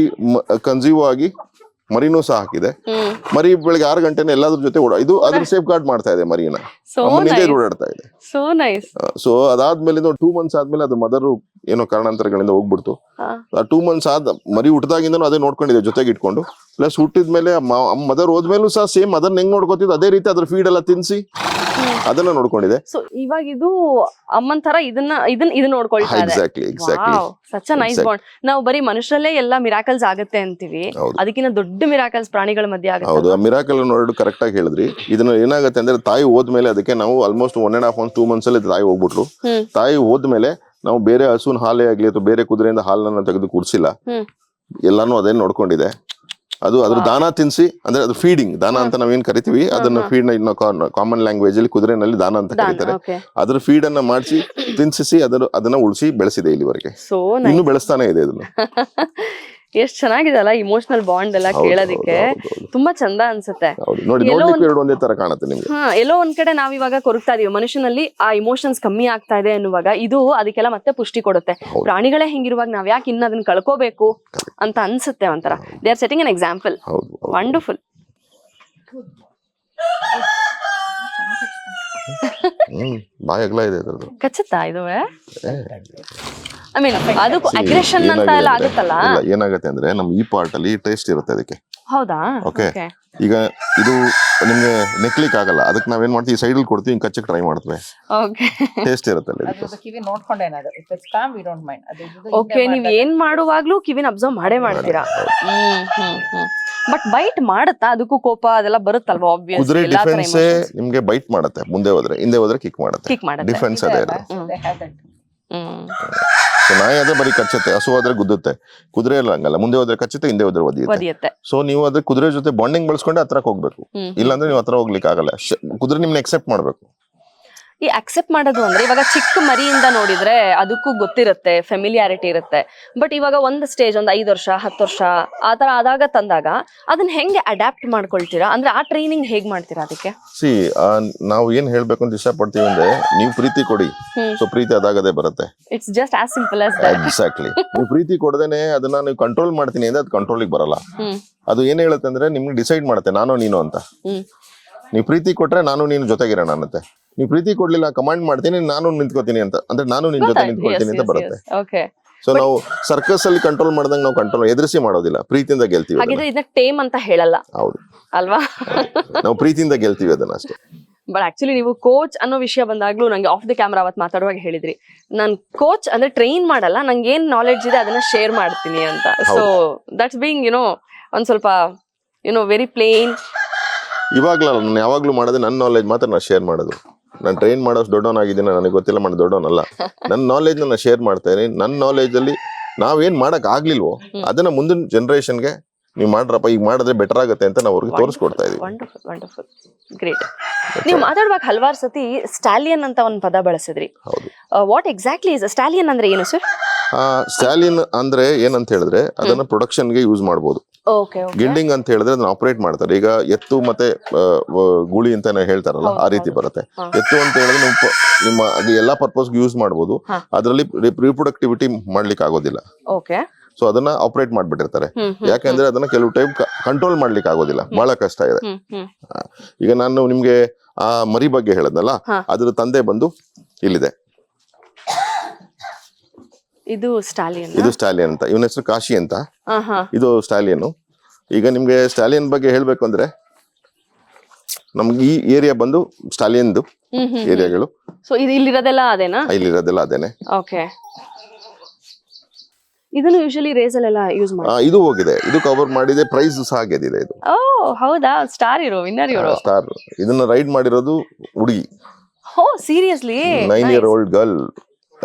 ಕನ್ಸೀವ್ ಆಗಿ ಮರಿನೂ ಸಹ ಹಾಕಿದೆ. ಮರಿ ಬೆಳಿಗ್ಗೆ 6 ಗಂಟೆನ ಎಲ್ಲಾದ್ರ ಜೊತೆ ಇದು ಅದ್ರ ಸೇಫ್ ಗಾರ್ಡ್ ಮಾಡ್ತಾ ಇದೆ ಮರಿನ, ಅಮ್ಮನಿಂದ ಓಡಾಡ್ತಾ ಇದೆ. So nice. ಸೊ ಅದಾದ್ಮೇಲೆ 2 ಮಂತ್ಸ್ ಆದ್ಮೇಲೆ ಅದು ಮದರ್ ಏನೋ ಕಾರಣಾಂತರಗಳಿಂದ ಹೋಗ್ಬಿಡ್ತು. ಆ 2 ಮಂತ್ಸ್ ಮರಿ ಹುಟ್ಟದಾಗಿಂದನೂ ಅದೇ ನೋಡ್ಕೊಂಡಿದೆ ಜೊತೆಗೆ ಇಟ್ಕೊಂಡು. ಪ್ಲಸ್ ಹುಟ್ಟಿದ್ಮೇಲೆ ಮದರ್ ಹೋದ್ಮೇಲೂ ಸಹ ಸೇಮ್ ಅದನ್ನ ಹೆಂಗ್ ನೋಡ್ಕೊತಿದ್ದು ಅದೇ ರೀತಿ ಅದ್ರ ಫೀಡ್ ಎಲ್ಲ ತಿನ್ಸಿ ಅದನ್ನ ನೋಡ್ಕೊಂಡಿದೆ. ಸೊ ಇವಾಗ ಇದು ಅಮ್ಮನ್ ತರ ಇದನ್ನ ನೋಡ್ಕೊಳ್ತಾ ಇದೆ. Exactly such a nice bond. ನಾವು ಬರೀ ಮನುಷ್ಯರಲ್ಲೇ ಎಲ್ಲ ಮಿರಾಕಲ್ಸ್ ಆಗುತ್ತೆ ಅಂತೀವಿ, ಅದಕ್ಕಿಂತ ದೊಡ್ಡ ಮಿರಾಕಲ್ಸ್ ಪ್ರಾಣಿಗಳ ಮಧ್ಯೆ ಆಗುತ್ತೆ. ಹೌದು, ಆ ಮಿರಾಕಲ್ ನೋಡಿ ಕರೆಕ್ಟ್ ಆಗಿ ಹೇಳಿದ್ರಿ. ಇದನ್ನ ಏನಾಗುತ್ತೆ ಅಂದ್ರೆ ತಾಯಿ ಹೋದ್ಮೇಲೆ ಅದಕ್ಕೆ ನಾವು ಆಲ್ಮೋಸ್ಟ್ 1.5 months 2 months ಅಲ್ಲಿ ತಾಯಿ ಹೋಗ್ಬಿಟ್ರು. ತಾಯಿ ಹೋದ್ಮೇಲೆ ನಾವು ಬೇರೆ ಹಸುನ್ ಹಾಲೇ ಆಗ್ಲಿ ಅಥವಾ ಬೇರೆ ಕುದುರೆಯಿಂದ ಹಾಲನ್ನ ತೆಗೆದು ಕುಡಿಸಿಲ್ಲ, ಎಲ್ಲಾನು ಅದೇ ನೋಡ್ಕೊಂಡಿದೆ. ಅದು ಅದ್ರ ದಾನ ತಿನ್ಸಿ, ಅಂದ್ರೆ ಅದು ಫೀಡಿಂಗ್ ದಾನ ಅಂತ ನಾವೇನ್ ಕರಿತೀವಿ, ಅದನ್ನ ಫೀಡ್ ನ ಕಾಮನ್ ಲ್ಯಾಂಗ್ವೇಜ್ ಅಲ್ಲಿ ಕುದುರೆನಲ್ಲಿ ದಾನ ಅಂತ ಕರೀತಾರೆ. ಅದ್ರ ಫೀಡ್ ಅನ್ನ ಮಾಡಿಸಿ ತಿನ್ಸಿಸಿ ಅದನ್ನ ಉಳಿಸಿ ಬೆಳೆಸಿದೆ ಇಲ್ಲಿವರೆಗೆ. ಇನ್ನು ಬೆಳೆಸ್ತಾನೆ ಇದೆ ಇದನ್ನ. ಎಷ್ಟ್ ಚೆನ್ನಾಗಿದೆ ಅಲ್ಲ ಇಮೋಷನಲ್ ಬಾಂಡ್ ಎಲ್ಲ ಕೇಳೋದಿಕ್ಕೆ. ತುಂಬಾ ಚಂದ ಅನ್ಸುತ್ತೆ. ನೋಡಿ, ಒಂದೇ ತರ ಕಾಣುತ್ತೆ ನಿಮ್ಗೆ. ಎಲ್ಲೋ ಒಂದ್ ಕಡೆ ನಾವ್ ಇವಾಗ ಕೊರಗ್ತಾ ಇದೀವಿ, ಮನುಷ್ಯನಲ್ಲಿ ಆ ಇಮೋಷನ್ಸ್ ಕಮ್ಮಿ ಆಗ್ತಾ ಇದೆ ಅನ್ನುವಾಗ ಇದು ಅದಕ್ಕೆಲ್ಲ ಮತ್ತೆ ಪುಷ್ಟಿ ಕೊಡುತ್ತೆ. ಪ್ರಾಣಿಗಳೇ ಹಿಂಗಿರುವಾಗ ನಾವ್ ಯಾಕೆ ಇನ್ನ ಅದನ್ನ ಕಳ್ಕೋಬೇಕು ಅಂತ ಅನ್ಸುತ್ತೆ ಒಂಥರ. They are setting an example. Wonderful. ಬಾಯಗ್ಲ ಇದೆ ಅದ್ರದ್ದು. ಕಚ್ಚುತ್ತಾ ಇದು? ಐ ಮೀನ್ ಅದು ಅಗ್ರೆಷನ್ ಅಂತ ಎಲ್ಲ ಆಗುತ್ತಲ್ಲ. ಏನಾಗುತ್ತೆ ಅಂದ್ರೆ ನಮ್ ಈ ಪಾರ್ಟ್ ಅಲ್ಲಿ ಟೇಸ್ಟ್ ಇರುತ್ತೆ ಅದಕ್ಕೆ. ಹೌದಾ? ಓಕೆ, ಈಗ ಇದು ನಿಮ್ಗೆ ನೆಕ್ಲಿಕ್ ಆಗಲ್ಲ, ಅದಕ್ಕೆ ನಾವೇನ್ ಮಾಡ್ತೀವಿ, ಸೈಡ್ ಅಲ್ಲಿ ಕೊಡ್ತೀವಿ, ಕಚ್ಚಕ್ ಟ್ರೈ ಮಾಡ್ತೀವಿ. ಟೇಸ್ಟ್ ಇರುತ್ತೆ. ಓಕೆ, ನೀವ್ ಏನ್ ಮಾಡುವಾಗ್ಲೂ ಕಿವಿನ ಅಬ್ಸರ್ವ್ ಮಾಡೇ ಮಾಡ್ತೀರಾ. ಬಟ್ ಬೈಟ್ ಮಾಡತ್ತಾ? ಅದಕ್ಕೂ ಕೋಪ ಅದೆಲ್ಲ ಬರುತ್ತಲ್ವಾ? ಆಬ್ವಿಯಸ್ ಕುದುರೆ ಡಿಫೆನ್ಸ್ ನಿಮ್ಗೆ ಬೈಟ್ ಮಾಡುತ್ತೆ, ಮುಂದೆ ಹೋದ್ರೆ ಹಿಂದೆ ಹೋದ್ರೆ ಕಿಕ್ ಮಾಡುತ್ತೆ. ಡಿಫೆನ್ಸ್ ಅದೇ ಇರುತ್ತೆ. ನಾಯಿ ಅದೇ ಬರೀ ಕಚ್ಚುತ್ತೆ, ಹಸು ಹೋದ್ರೆ ಗುದ್ದುತ್ತೆ. ಕುದುರೆ ಎಲ್ಲ ಹಂಗಲ್ಲ, ಮುಂದೆ ಹೋದ್ರೆ ಕಚ್ಚುತ್ತೆ, ಹಿಂದೆ ಹೋದ್ರೆ ಒದಿಯುತ್ತೆ. ಸೊ ನೀವು ಅದ್ರ ಕುದುರೆ ಜೊತೆ ಬಾಂಡಿಂಗ್ ಬೆಳೆಸ್ಕೊಂಡೆ ಹತ್ರಕ್ಕೆ ಹೋಗ್ಬೇಕು, ಇಲ್ಲಾಂದ್ರೆ ನೀವು ಹತ್ರ ಹೋಗ್ಲಿಕ್ಕೆ ಆಗಲ್ಲ. ಕುದುರೆ ನಿಮ್ನ ಎಕ್ಸೆಪ್ಟ್ ಮಾಡ್ಬೇಕು. ಈ ಅಕ್ಸೆಪ್ಟ್ ಮಾಡೋದು ಅಂದ್ರೆ ಇವಾಗ ಚಿಕ್ಕ ಮರಿಯಿಂದ ನೋಡಿದ್ರೆ ಅದಕ್ಕೂ ಗೊತ್ತಿರುತ್ತೆ, ಫೆಮಿಲಿಯಾರಿಟಿ ಇರುತ್ತೆ. ಬಟ್ ಇವಾಗ ಒಂದು ಸ್ಟೇಜ್, ಒಂದು 5 ವರ್ಷ 10 ವರ್ಷ ಆತರ ಆದಾಗ ತಂದಾಗ ಅದನ್ನ ಹೆಂಗೆ ಅಡ್ಯಾಪ್ಟ್ ಮಾಡ್ಕೊಳ್ತೀರಾ? ಅಂದ್ರೆ ಆ ಟ್ರೈನಿಂಗ್ ಹೇಗ್ ಮಾಡ್ತೀರಾ ಅದಕ್ಕೆ? ನಾವು ಏನ್ ಹೇಳ್ಬೇಕು ಅಂತ ಇಷ್ಟ ಪಡ್ತೀವಿ ಅಂದ್ರೆ, ನೀವು ಪ್ರೀತಿ ಕೊಡಿ, ಸೊ ಪ್ರೀತಿ ಅದಾಗದೇ ಬರುತ್ತೆ. It's just as simple as that. Exactly. ನೀವು ಪ್ರೀತಿ ಕೊಡದೇನೆ ಅದನ್ನ ನೀವು ಕಂಟ್ರೋಲ್ ಮಾಡ್ತೀನಿ ಅಂದ್ರೆ ಅದು ಕಂಟ್ರೋಲಿಗೆ ಬರಲ್ಲ. ಅದು ಏನ್ ಹೇಳುತ್ತೆ ಅಂದ್ರೆ ನಿಮ್ಗೆ ಡಿಸೈಡ್ ಮಾಡುತ್ತೆ ನಾನು ನೀನು ಅಂತ. ನೀವು ಪ್ರೀತಿ ಕೊಟ್ರೆ ನಾನು ನೀನು ಜೊತೆಗಿರೋಣ ಅನ್ನತ್ತೆ. ನೀವು ಪ್ರೀತಿ ಕೊಡ್ಲಿಲ್ಲ, ಕಮಾಂಡ್ ಮಾಡ್ತೀನಿ, ನಾನು ನಿಂತ್ಕೋತೀನಿ ಅಂತ ಅಂದ್ರೆ ನಾನು ನಿನ್ ಜೊತೆ ನಿಂತ್ಕೊಳ್ತೀನಿ ಅಂತ ಬರುತ್ತೆ. ಸೊ ನಾವು ಸರ್ಕಸ್ ಅಲ್ಲಿ ಕಂಟ್ರೋಲ್ ಮಾಡ್ದಂಗೆ ನಾವು ಕಂಟ್ರೋಲ್ ಎದುರಿಸಿ ಮಾಡೋದಿಲ್ಲ, ಪ್ರೀತಿಯಿಂದ ಗೆಲ್ತೀವಿ. ಹಾಗಿದ್ರೆ ಇದನ್ನ ಟೇಮ್ ಅಂತ ಹೇಳಲ್ಲ. ಹೌದು ಅಲ್ವಾ? ನಾವು ಪ್ರೀತಿಯಿಂದ ಗೆಲ್ತೀವಿ ಅದನ್ನ ಅಷ್ಟೇ. ಬಟ್ ಆಕ್ಚುಲಿ ನೀವು ಕೋಚ್ ಅನ್ನೋ ವಿಷಯ ಬಂದಾಗ್ಲೂ ನಂಗೆ ಆಫ್ ದಿ ಕ್ಯಾಮ್ರಾ ಅವತ್ತು ಮಾತಾಡುವಾಗ ಹೇಳಿದ್ರಿ, ನಾನ್ ಕೋಚ್ ಅಂದ್ರೆ ಟ್ರೈನ್ ಮಾಡಲ್ಲ, ನಂಗೆ ಏನ್ ನಾಲೆಡ್ಜ್ ಇದೆ ಅದನ್ನ ಶೇರ್ ಮಾಡ್ತೀನಿ ಅಂತ. ಸೊ ದಟ್ಸ್ ಬೀಯಿಂಗ್ ಒಂದ್ ಸ್ವಲ್ಪ ವೆರಿ ಪ್ಲೇನ್. ಇವಾಗ್ಲೂ ನಾನು ಯಾವಾಗ್ಲೂ ಮಾಡೋದು ನನ್ನ ನಾಲೆಡ್ಜ್ ಮಾತ್ರ ನಾನು ಶೇರ್ ಮಾಡೋದು. ನಾನು ಟ್ರೈನ್ ಮಾಡೋಷ್ಟು ದೊಡ್ಡವನಾಗಿದ್ದೀನಿ, ನನಗೆ ಗೊತ್ತಿಲ್ಲ ಮಾಡಿ ದೊಡ್ಡವನಲ್ಲ. ನನ್ನ ನಾಲೆಡ್ಜ್ ನಾನು ಶೇರ್ ಮಾಡ್ತೇನೆ. ನನ್ನ ನಾಲೆಡ್ಜ್ ಅಲ್ಲಿ ನಾವೇನ್ ಮಾಡಕ್ ಆಗ್ಲಿಲ್ವೋ ಅದನ್ನ ಮುಂದಿನ ಜನರೇಷನ್ಗೆ ನೀವು ಮಾಡ್ರಪ್ಪ, ಈಗ ಮಾಡಿದ್ರೆ ಬೆಟರ್ ಆಗುತ್ತೆ ಅಂತ ನಾವು ಅವ್ರಿಗೆ ತೋರಿಸ್ಕೊಡ್ತಾ ಇದೀವಿ. Wonderful, great. ನೀವು ಮಾತಾಡುವಾಗ ಹಲವಾರು ಸತಿ ಸ್ಟಾಲಿಯನ್ ಅಂತ ಒಂದು ಪದ ಬಳಸಿದ್ರಿ. ವಾಟ್ ಎಕ್ಸಾಕ್ಟ್ಲಿ ಇಸ್ ಸ್ಟಾಲಿಯನ್ ಅಂದ್ರೆ ಏನು ಸರ್? ಸ್ಟಾಲಿಯನ್ ಅಂದ್ರೆ ಏನಂತ ಹೇಳಿದ್ರೆ ಅದನ್ನ ಪ್ರೊಡಕ್ಷನ್ಗೆ ಯೂಸ್ ಮಾಡ್ಬೋದು. ಗಿಲ್ಡಿಂಗ್ ಅಂತ ಹೇಳಿದ್ರೆ ಅದನ್ನ ಆಪರೇಟ್ ಮಾಡ್ತಾರೆ. ಈಗ ಎತ್ತು ಮತ್ತೆ ಗುಳಿ ಅಂತ ಹೇಳ್ತಾರಲ್ಲ, ಆ ರೀತಿ ಬರುತ್ತೆ. ಎತ್ತು ಅಂತ ಹೇಳಿದ್ರೆ ನಿಮ್ಮ ಎಲ್ಲಾ ಪರ್ಪಸ್ ಯೂಸ್ ಮಾಡ್ಬೋದು, ಅದರಲ್ಲಿ ರಿಪ್ರೊಡಕ್ಟಿವಿಟಿ ಮಾಡ್ಲಿಕ್ಕೆ ಆಗೋದಿಲ್ಲ. ಸೊ ಅದನ್ನ ಆಪರೇಟ್ ಮಾಡ್ಬಿಟ್ಟಿರ್ತಾರೆ. ಯಾಕೆಂದ್ರೆ ಅದನ್ನ ಕೆಲವು ಟೈಮ್ ಕಂಟ್ರೋಲ್ ಮಾಡ್ಲಿಕ್ಕೆ ಆಗೋದಿಲ್ಲ, ಬಹಳ ಕಷ್ಟ ಇದೆ. ಈಗ ನಾನು ನಿಮ್ಗೆ ಆ ಮರಿ ಬಗ್ಗೆ ಹೇಳದ್ನಲ್ಲ, ಅದ್ರ ತಂದೆ ಬಂದು ಇಲ್ಲಿದೆ, ಇದು ಸ್ಟಾಲಿಯನ್. ಇದು ಸ್ಟಾಲಿಯನ್ ಅಂತ, ಇವನ ಹೆಸರು ಕಾಶಿ ಅಂತ. ಇದು ಸ್ಟಾಲಿಯನ್. ಈಗ ನಿಮ್ಗೆ ಸ್ಟಾಲಿಯನ್ ಬಗ್ಗೆ ಹೇಳ್ಬೇಕು ಅಂದ್ರೆ, ನಮ್ಗೆ ಈ ಏರಿಯಾ ಬಂದು ಸ್ಟಾಲಿಯನ್ದು ಏರಿಯಾಗಳು. ಸೊ ಇಲ್ಲಿರೋದೆಲ್ಲ ಅದೇನಾ? ಇಲ್ಲಿರೋದೆಲ್ಲ ಅದೇನೆ. ಓಕೆ. ಇದನ್ನು ಯೂಶುವಲಿ ರೇಸ್ ಅಲ್ಲೆಲ್ಲ ಯೂಸ್ ಮಾಡ್ತಾರೆ. ಇದು ಹೋಗಿದೆ, ಇದು ಕವರ್ ಮಾಡಿದೆ, ಪ್ರೈಸ್ ಸಹ ಗೆದ್ದಿದೆ ಇದು. ಓ ಹೌದಾ? ಸ್ಟಾರ್ ಇರೋ ವಿನ್ನರ್ ಇರೋ. ಸ್ಟಾರ್. ಇದನ್ನ ರೈಡ್ ಮಾಡಿರೋದು ಹುಡುಗಿ. ಓ ಸೀರಿಯಸ್ಲಿ? 9-year-old girl.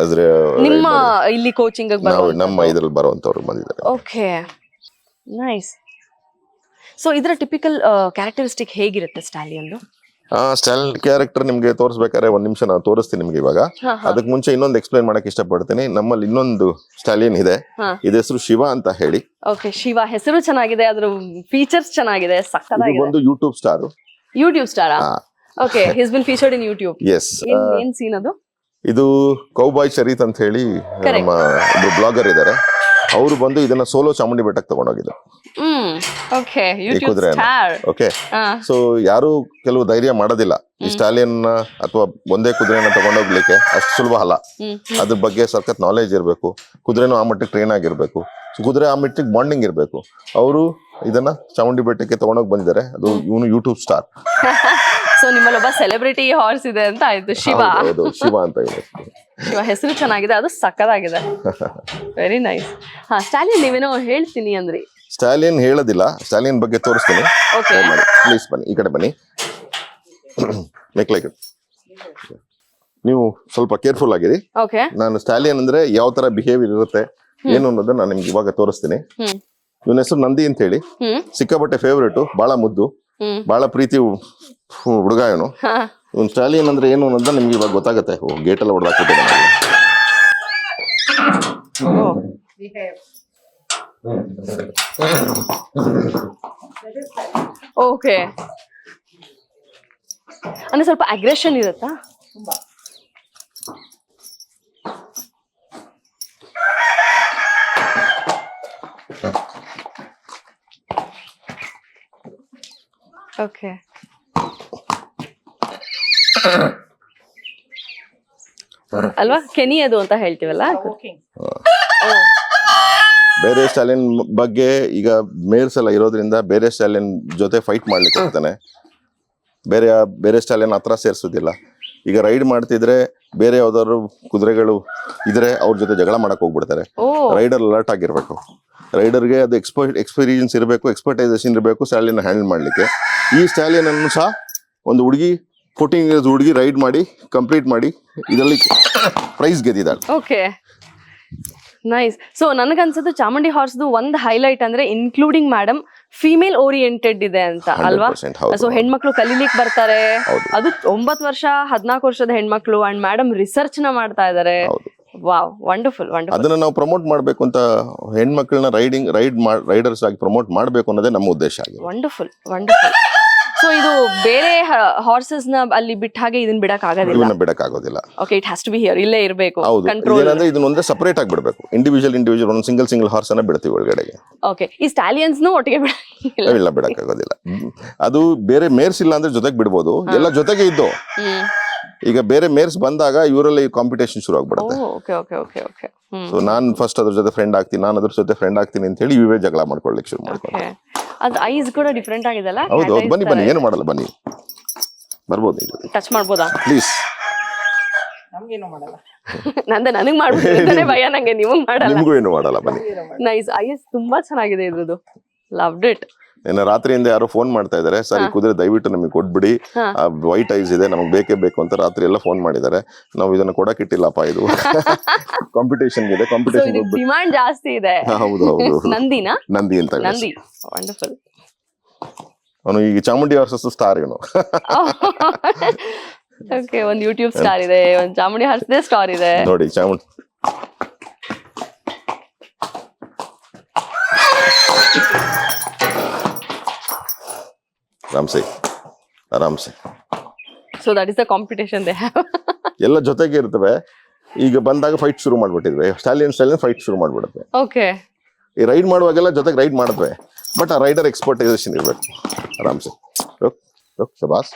ನಿಮ್ಮ ಇಲ್ಲಿ ಕೋಚಿಂಗ್ ನಮ್ಮ ಇದ್ರಲ್ಲಿ ಬರುವಂತವ್ರು ಬಂದಿದ್ದಾರೆ. Okay, nice. ಸೊ ಇದರ ಟಿಪಿಕಲ್ ಕ್ಯಾರೆಕ್ಟರಿಸ್ಟಿಕ್ ಹೇಗಿರುತ್ತೆ ಸ್ಟಾಲಿಯನ್ದು? ಸ್ಟಾಲಿನ್ ಕ್ಯಾರೆಕ್ಟರ್ ನಿಮ್ಗೆ ತೋರಿಸ್ಬೇಕಾದ್ರೆ ಒಂದ್ ನಿಮಿಷ ನಾನು ತೋರಿಸ್ತೀನಿ ನಿಮ್ಗೆ ಇವಾಗ. ಅದಕ್ಕೆ ಮುಂಚೆ ಇನ್ನೊಂದು ಎಕ್ಸ್ಪ್ಲೈನ್ ಮಾಡಕ್ ಇಷ್ಟಪಡ್ತೀನಿ. ನಮ್ಮಲ್ಲಿ ಇನ್ನೊಂದು ಸ್ಟಾಲಿಯನ್ ಇದೆ, ಇದ ಹೆಸರು ಶಿವ ಅಂತ ಹೇಳಿ. ಓಕೆ, ಶಿವ ಹೆಸರು ಚೆನ್ನಾಗಿದೆ, ಅದ್ರ ಫೀಚರ್ಸ್ ಚೆನ್ನಾಗಿದೆ, ಸಕ್ಕತ್ತಾಗಿದೆ. ಒಂದು ಯೂಟ್ಯೂಬ್ ಸ್ಟಾರ್. ಯೂಟ್ಯೂಬ್ ಸ್ಟಾರಾ? Okay, he's been featured in YouTube. Yes. ಏನ್ ಸೀನ್ ಅದು? ಇದು ಕೌಬಾಯ್ ಶರೀತ್ ಅಂತ ಹೇಳಿ ನಮ್ಮ ಒಬ್ರು ಬ್ಲಾಗರ್ ಇದಾರೆ. ಅವರು ಬಂದು ಇದನ್ನ ಸೋಲೋ ಚಾಮುಂಡಿ ಬೆಟ್ಟಕ್ಕೆ ತಗೊಂಡೋಗಿದ್ರು. Okay, YouTube star. Okay, so ಯಾರು ಕೆಲವು ಧೈರ್ಯ ಮಾಡೋದಿಲ್ಲ ಈ ಸ್ಟಾಲಿಯನ್ ಅಥವಾ ಒಂದೇ ಕುದುರೆನ ತಗೊಂಡೋಗ್ಲಿಕ್ಕೆ. ಅಷ್ಟು ಸುಲಭ ಅಲ್ಲ. ಅದ್ರ ಬಗ್ಗೆ ಸಖತ್ ನಾಲೆಜ್ ಇರಬೇಕು. ಕುದುರೆನೂ ಆ ಮಟ್ಟಿಗೆ ಟ್ರೈನ್ ಆಗಿರ್ಬೇಕು. ಕುದುರೆ ಆ ಮಟ್ಟಿಗೆ ಬಾಂಡಿಂಗ್ ಇರಬೇಕು. ಅವರು ಇದನ್ನ ಚಾಮುಂಡಿ ಬೆಟ್ಟಕ್ಕೆ ತಗೊಂಡೋಗಿ ಬಂದಿದ್ದಾರೆ. ಅದು ಇವನು ಯೂಟ್ಯೂಬ್ ಸ್ಟಾರ್. ಸೊ ನಿಮ್ಮಲ್ಲಿ ಒಬ್ಬ ಸೆಲೆಬ್ರಿಟಿ ಹಾರ್ಸ್ ಇದೆ ಅಂತ ಆಯ್ತು, ಶಿವ. ಹೌದು, ಶಿವ ಅಂತ ಇದೆ. ಶಿವ ಹೆಸರು ಚೆನ್ನಾಗಿದೆ, ಅದು ಸಕ್ಕತ್ತಾಗಿದೆ. Very nice. ಹಾ, ಸ್ಟಾಲಿಯನ್ ನೀವೇನೋ ಹೇಳ್ತೀನಿ ಅಂದ್ರಿ. ಸ್ಟಾಲಿಯನ್ ಹೇಳೋದಿಲ್ಲ, ಸ್ಟಾಲಿಯನ್ ಬಗ್ಗೆ ತೋರಿಸ್ತೀನಿ. ಪ್ಲೀಸ್ ಬನ್ನಿ, ಈ ಕಡೆ ಬನ್ನಿ. ಮೇಕ್ಲೈಕ್ ನೀವು ಸ್ವಲ್ಪ ಕೇರ್ಫುಲ್ ಆಗಿರಿ. ಓಕೆ, ನಾನು ಸ್ಟಾಲಿಯನ್ ಅಂದ್ರೆ ಯಾವ ತರ ಬಿಹೇವಿಯರ್ ಇರುತ್ತೆ ಏನು ಅನ್ನೋದನ್ನ ನಾನು ನಿಮ್ಗೆ ಇವಾಗ ತೋರಿಸ್ತೀನಿ. ಇವನ ಹೆಸರು ನಂದಿ ಅಂತ ಹೇಳಿ. ಸಿಕ್ಕಾಪಟ್ಟೆ ಫೇವ್ರೇಟ್, ಬಹಳ ಮುದ್ದು, ಬಹಳ ಪ್ರೀತಿ ಹುಡುಗ ಇವನು. ಇವನ್ ಸ್ಟಾಲಿಯನ್ ಅಂದ್ರೆ ಏನು ಅನ್ನೋದನ್ನ ನಿಮ್ಗೆ ಇವಾಗ ಗೊತ್ತಾಗುತ್ತೆ. ಗೇಟ್ ಎಲ್ಲ ಹೊಡೆದಾಕ್ಬಿಟ್ಟಿದೆ. ಓಕೆ, ಅಂದ್ರೆ ಸ್ವಲ್ಪ ಅಗ್ರೆಷನ್ ಇರುತ್ತಾ? ಓಕೆ, ಅಲ್ವಾ, ಕೆನಿ ಅದು ಅಂತ ಹೇಳ್ತೀವಲ್ಲ. ಬೇರೆ ಸ್ಟಾಲಿಯನ್ ಬಗ್ಗೆ ಈಗ ಮೇರ್ಸ್ ಎಲ್ಲ ಇರೋದ್ರಿಂದ ಬೇರೆ ಸ್ಟಾಲಿಯನ್ ಜೊತೆ ಫೈಟ್ ಮಾಡ್ಲಿಕ್ಕೆ ಹೋಗ್ತಾನೆ. ಬೇರೆ ಸ್ಟಾಲಿಯನ್ ಹತ್ರ ಸೇರ್ಸೋದಿಲ್ಲ. ಈಗ ರೈಡ್ ಮಾಡ್ತಿದ್ರೆ ಬೇರೆ ಯಾವ್ದಾದ್ರು ಕುದುರೆಗಳು ಇದ್ರೆ ಅವ್ರ ಜೊತೆ ಜಗಳ ಮಾಡಕ್ ಹೋಗ್ಬಿಡ್ತಾರೆ. ರೈಡರ್ ಅಲರ್ಟ್ ಆಗಿರ್ಬೇಕು. ರೈಡರ್ಗೆ ಅದು ಎಕ್ಸ್ಪೀರಿಯನ್ಸ್ ಇರಬೇಕು, ಎಕ್ಸ್ಪರ್ಟೈಸೇಷನ್ ಇರಬೇಕು ಸ್ಟಾಲಿಯನ್ ಹ್ಯಾಂಡಲ್ ಮಾಡ್ಲಿಕ್ಕೆ. ಈ ಸ್ಟಾಲಿಯನ್ ಅನ್ನು ಸಹ ಒಂದು ಹುಡುಗಿ 14 ಇಯರ್ಸ್ ಹುಡುಗಿ ರೈಡ್ ಮಾಡಿ ಕಂಪ್ಲೀಟ್ ಮಾಡಿ ಇದರಲ್ಲಿ ಪ್ರೈಸ್ ಗೆದ್ದಿದ್ದಾಳೆ. Okay, nice. ಸೊ ನನಗನ್ಸದ್ದು ಚಾಮುಂಡಿ ಹಾರ್ಸ್ದು ಒಂದು ಹೈಲೈಟ್ ಅಂದ್ರೆ ಇನ್ಕ್ಲೂಡಿಂಗ್ ಮೇಡಮ್ ಫಿಮೇಲ್ ಓರಿಯೆಂಟೆಡ್ ಇದೆ ಅಂತ ಅಲ್ವಾ? ಸೊ ಹೆಣ್ಮಕ್ಳು ಕಲೀಲಿಕ್ಕೆ ಬರ್ತಾರೆ. ಅದು 9 ವರ್ಷ 14 ವರ್ಷದ ಹೆಣ್ಮಕ್ಳು ಅಂಡ್ ಮೇಡಮ್ ರಿಸರ್ಚ್ ನ ಮಾಡ್ತಾ ಇದಾರೆ. Wow, wonderful wonderful. ಅದನ್ನ ನಾವು ಪ್ರಮೋಟ್ ಮಾಡ್ಬೇಕು ಅಂತ, ಹೆಣ್ಮಕ್ಳನ್ನ ರೈಡರ್ಸ್ ಆಗಿ ಪ್ರಮೋಟ್ ಮಾಡ್ಬೇಕು ಅನ್ನೋದೇ ನಮ್ಮ ಉದ್ದೇಶ ಆಗಿದೆ. Wonderful wonderful. ಸೊ ಇದು ಬೇರೆ ಹಾರ್ಸಸ್ ನ ಅಲ್ಲಿ ಬಿಟ್ಟ ಹಾಗೆ ಇದನ್ನ ಬಿಡಕ್ ಆಗೋದಿಲ್ಲ. Okay, it has to be here, ಇಲ್ಲೇ ಇರಬೇಕು. ಕಂಟ್ರೋಲ್ ಏನಂದ್ರೆ ಇದನ್ನ ಒಂದೇ ಸಪರೇಟ್ ಆಗಿ ಬಿಡಬೇಕು. ಇಂಡಿವಿಜುವಲ್ ಒಂದು ಸಿಂಗಲ್ ಹಾರ್ಸ್ ಅನ್ನ ಬಿಡ್ತೀವಿ ಒಳಗಡೆಗೆ. ಓಕೆ, ಈ ಸ್ಟಾಲಿಯನ್ಸ್ ನು ಒಟ್ಟಿಗೆ ಇಲ್ಲ, ಬಿಡಕ್ ಆಗೋದಿಲ್ಲ. ಅದು ಬೇರೆ ಮೇರ್ಸ್ ಇಲ್ಲ ಅಂದ್ರೆ ಜೊತೆಗೆ ಬಿಡ್ಬೋದು, ಎಲ್ಲ ಜೊತೆಗೆ ಇದ್ದು. ಈಗ ಬೇರೆ ಮೇರ್ಸ್ ಬಂದಾಗ ಇವರಲ್ಲಿ ಕಾಂಪಿಟೇಷನ್ ಶುರು ಆಗ್ಬಿಡುತ್ತೆ. ಸೊ ನಾನ್ ಫಸ್ಟ್ ಅದ್ರ ಜೊತೆ ಫ್ರೆಂಡ್ ಆಗ್ತೀನಿ, ನಾನು ಅದ್ರ ಜೊತೆ ಫ್ರೆಂಡ್ ಆಗ್ತೀನಿ ಅಂತ ಹೇಳಿ ಇವೇ ಜಗಳ ಮಾಡ್ಕೊಳ್ಳಿಕ್ಕೆ ಶುರು ಮಾಡ್ಕೊಂಡು. ಅದು ಐಸ್ ಕೂಡ ಡಿಫರೆಂಟ್ ಆಗಿದೆಲ್ಲ. ಹೌದು, ಬನ್ನಿ, ಏನು ಮಾಡಲ್ಲ, ಬನ್ನಿ, ಬರ್ಬೋದು. ಟಚ್ ಮಾಡ್ಬೋದಾ ಪ್ಲೀಸ್? ನಮ್ಗೇನು ಮಾಡಲ್ಲ. ನನಗ್ ಮಾಡ್ಬಿಡ್ತಾನೆ ಭಯ, ನಂಗೆ ನೀವು ಮಾಡಲ್ಲ. ನಿಮಗೂ ಏನು ಮಾಡಲ್ಲ, ಬನ್ನಿ. ನೈಸ್, ಐಸ್ ತುಂಬಾ ಚೆನ್ನಾಗಿದೆ ಇದ್ರದ್ದು. Loved it. ರಾತ್ರಿಯಿಂದ ಯಾರೋ ಫೋನ್ ಮಾಡ್ತಾ ಇದಾರೆ, ಸರ್ ಈ ಕುದುರೆ ದಯವಿಟ್ಟು ನಮಗೆ ಕೊಟ್ಬಿಡಿ, ವೈಟ್ ಐಸ್ ಇದೆ, ನಮಗೆ ಬೇಕೇ ಬೇಕು ಅಂತ ರಾತ್ರಿ ಎಲ್ಲ ಫೋನ್ ಮಾಡಿದ್ದಾರೆ. ನಾವು ಇದನ್ನ ಕೊಡಕ್ ಇಟ್ಟಿಲ್ಲಪ್ಪ, ಇದು ಕಾಂಪಿಟೇಷನ್ ಇದೆ, ಕಾಂಪಿಟೇಷನ್ ಡಿಮಾಂಡ್ ಜಾಸ್ತಿ ಇದೆ. ಹೌದು. ನಂದಿ ಅಂತ. ನಂದಿ, ವಂಡರ್ಫುಲ್. ಅವನು ಈಗ ಚಾಮುಂಡಿ ಹಾರ್ಸಸ್ ಸ್ಟಾರ್ ಇವನು. ಓಕೆ, ಒಂದು ಯೂಟ್ಯೂಬ್ ಸ್ಟಾರ್ ಇದೆ, ಒಂದು ಚಾಮುಂಡಿ ಹಾರ್ಸಸ್ ಸ್ಟಾರ್ ಇದೆ ನೋಡಿ. ಚಾಮುಂಡಿ ಆರಾಮ್ಸೆ. So that is the competition they have. ಎಲ್ಲ ಜೊತೆಗೆ ಇರ್ತವೆ. ಈಗ ಬಂದಾಗ ಫೈಟ್ ಶುರು ಮಾಡ್ಬಿಟ್ಟಿದ್ವಿ. ಸ್ಟಾಲಿಯನ್ ಫೈಟ್ ಶುರು ಮಾಡ್ಬಿಡುತ್ತೆ. ಓಕೆ, ಈ ರೈಡ್ ಮಾಡುವಾಗೆಲ್ಲ ಜೊತೆಗೆ ರೈಡ್ ಮಾಡಿದ್ವಿ. ಬಟ್ ಆ ರೈಡರ್ ಎಕ್ಸ್ಪರ್ಟೈಸೇಷನ್ ಇರ್ಬೇಕು. ಆರಾಮ್ಸೆ. ಶಬಾಸ್.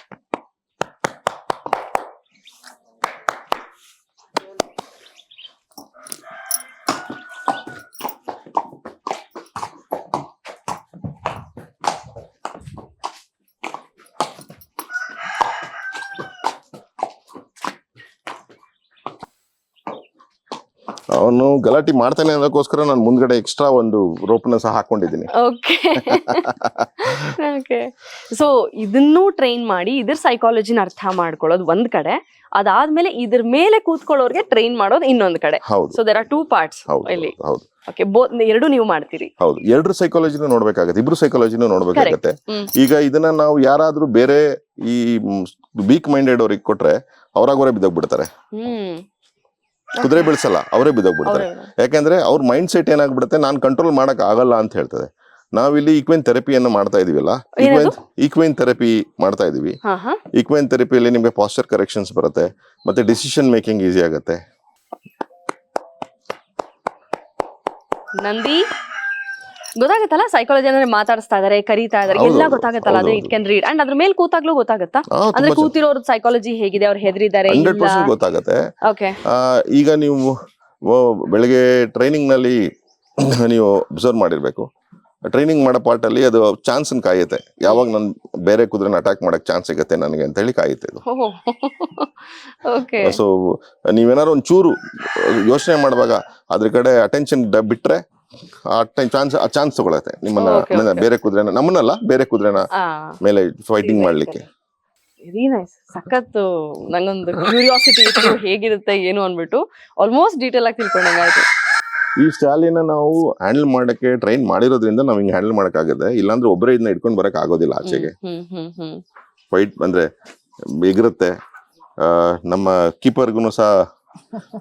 ಅವನು ಗಲಾಟೆ ಮಾಡ್ತಾನೆ ಅನ್ನೋಕ್ಕೋಸ್ಕರ ನಾನು ಮುಂದ್ಗಡೆ ಎಕ್ಸ್ಟ್ರಾ ಒಂದು ರೋಪ್ನ ಸಹ ಹಾಕೊಂಡಿದ್ದೀನಿ. ಓಕೆ, ಸೊ ಇದನ್ನೂ ಟ್ರೈನ್ ಮಾಡಿ ಇದ್ರ ಸೈಕಾಲಜಿನ ಅರ್ಥ ಮಾಡ್ಕೊಳ್ಳೋದು ಒಂದ್ ಕಡೆ, ಅದಾದ್ಮೇಲೆ ಇದ್ರ ಮೇಲೆ ಕೂತ್ಕೊಳ್ಳೋರ್ಗೆ ಟ್ರೈನ್ ಮಾಡೋದು ಇನ್ನೊಂದ್ ಕಡೆ. ಸೊ ದೇರ್ ಆರ್ 2 ಪಾರ್ಟ್ಸ್ ಇಲ್ಲಿ. ಹೌದು. ಓಕೆ ಎರಡು ನೀವು ಮಾಡ್ತೀರಿ. ಹೌದು, ಎರಡರ ಸೈಕಾಲಜಿನೂ ನೋಡ್ಬೇಕಾಗತ್ತೆ, ಇಬ್ರು ಸೈಕಾಲಜಿನೂ ನೋಡ್ಬೇಕಾಗತ್ತೆ. ಹ್ಮ್. ಈಗ ಇದನ್ನ ನಾವು ಯಾರಾದ್ರೂ ಬೇರೆ ಈ ವೀಕ್ ಮೈಂಡೆಡ್ ಅವ್ರಿಗೆ ಕೊಟ್ರೆ ಅವ್ರಾಗವರೇ ಬಿದ್ದೋಗ್ಬಿಡ್ತಾರೆ. ಕುದುರೆ ಬೆಳೆಸಲ್ಲ, ಅವರೇ ಬಿದ್ದೋಗ್ಬಿಡ್ತಾರೆ. ಯಾಕಂದ್ರೆ ಅವ್ರ ಮೈಂಡ್ ಸೆಟ್ ಏನಾಗ್ಬಿಡುತ್ತೆ, ನಾನು ಕಂಟ್ರೋಲ್ ಮಾಡಕ್ ಆಗಲ್ಲ ಅಂತ ಹೇಳ್ತದೆ. ನಾವಿಲ್ಲಿ ಈಕ್ವೈನ್ ಥೆರಪಿಯನ್ನು ಮಾಡ್ತಾ ಇದೀವಲ್ಲ, ಈಕ್ವೈನ್ ಥೆರಪಿ ಮಾಡ್ತಾ ಇದೀವಿ. ಈಕ್ವೈನ್ ಥೆರಪಿಯಲ್ಲಿ ನಿಮ್ಗೆ ಪಾಸ್ಚರ್ ಕರೆಕ್ಷನ್ಸ್ ಬರುತ್ತೆ, ಮತ್ತೆ ಡಿಸಿಷನ್ ಮೇಕಿಂಗ್ ಈಸಿ ಆಗುತ್ತೆ. ನಂದಿ ಗೊತ್ತಾಗತ್ತಲ್ಲ, ಸೈಕಾಲಜಿ ಅಂದ್ರೆ ಮಾತಾಡಿಸ್ತಾ ಇದಾರೆ, ಕರೀತಾ ಇದಾರೆ, ಎಲ್ಲ ಗೊತ್ತಾಗತ್ತಲ್ಲ, ಅದು ಇಟ್ ಕ್ಯಾನ್ ರೀಡ್. ಅಂಡ್ ಅದ್ರ ಮೇಲೆ ಕೂತಾಗ್ಲೂ ಗೊತ್ತಾಗತ್ತಾ, ಅಂದ್ರೆ ಕೂತಿರೋರ್ ಸೈಕಾಲಜಿ ಹೇಗಿದೆ, ಅವ್ರು ಹೆದರಿದ್ದಾರೆ 100% ಗೊತ್ತಾಗತ್ತೆ. ಓಕೆ. ಈಗ ನೀವು ಬೆಳಗ್ಗೆ ಟ್ರೈನಿಂಗ್ ನಲ್ಲಿ ನೀವು ಅಬ್ಸರ್ವ್ ಮಾಡಿರ್ಬೇಕು, ಟ್ರೈನಿಂಗ್ ಮಾಡೋ ಪಾರ್ಟ್ ಅಲ್ಲಿ ಅದು ಚಾನ್ಸ್ ಕಾಯುತ್ತೆ, ಯಾವಾಗ ನನ್ ಬೇರೆ ಕುದುರೆನ ಅಟ್ಯಾಕ್ ಮಾಡಕ್ ಚಾನ್ಸ್ ಸಿಗತ್ತೆ ನನಗೆ ಅಂತ ಹೇಳಿ ಕಾಯುತ್ತೆ ಇದು. ಸೊ ನೀವೇನಾದ್ರು ಒಂಚೂರು ಯೋಚನೆ ಮಾಡುವಾಗ ಅದ್ರ ಕಡೆ ಅಟೆನ್ಷನ್ ಬಿಟ್ರೆ ಆ ಚಾನ್ಸ್ ತಗೊಳತ್ತೆ ನಿಮ್ಮನ್ನ, ಬೇರೆ ಕುದುರೆನ, ನಮ್ಮನ್ನಲ್ಲ ಬೇರೆ ಕುದುರೆನ ಮೇಲೆ ಫೈಟಿಂಗ್ ಮಾಡ್ಲಿಕ್ಕೆ. ವೆರಿ ನೈಸ್, ಸಖತ್ತು. ನಂಗೊಂದು ಕ್ಯೂರಿಯಾಸಿಟಿ ಇತ್ತು ಹೇಗಿರುತ್ತೆ ಏನು ಅನ್ಬಿಟ್ಟು, ಆಲ್ಮೋಸ್ಟ್ ಡೀಟೇಲ್ ಆಗಿ ತಿಳ್ಕೊಂಡಂಗಾಯ್ತು. ಈ ಸ್ಟಾಲಿನ ನಾವು ಹ್ಯಾಂಡಲ್ ಮಾಡಕ್ಕೆ ಟ್ರೈನ್ ಮಾಡಿರೋದ್ರಿಂದ ನಾವ್ ಹಿಂಗ್ ಹ್ಯಾಂಡಲ್ ಮಾಡಕ್ ಆಗುತ್ತೆ, ಇಲ್ಲಾಂದ್ರೆ ಒಬ್ಬರೇ ಇದನ್ನ ಇಟ್ಕೊಂಡ್ ಬರಕ್ ಆಗೋದಿಲ್ಲ ಆಚೆಗೆ. ಫೈಟ್ ಬಂದ್ರೆ ಎಗರುತ್ತೆ. ನಮ್ಮ ಕೀಪರ್ಗುನು ಸಹ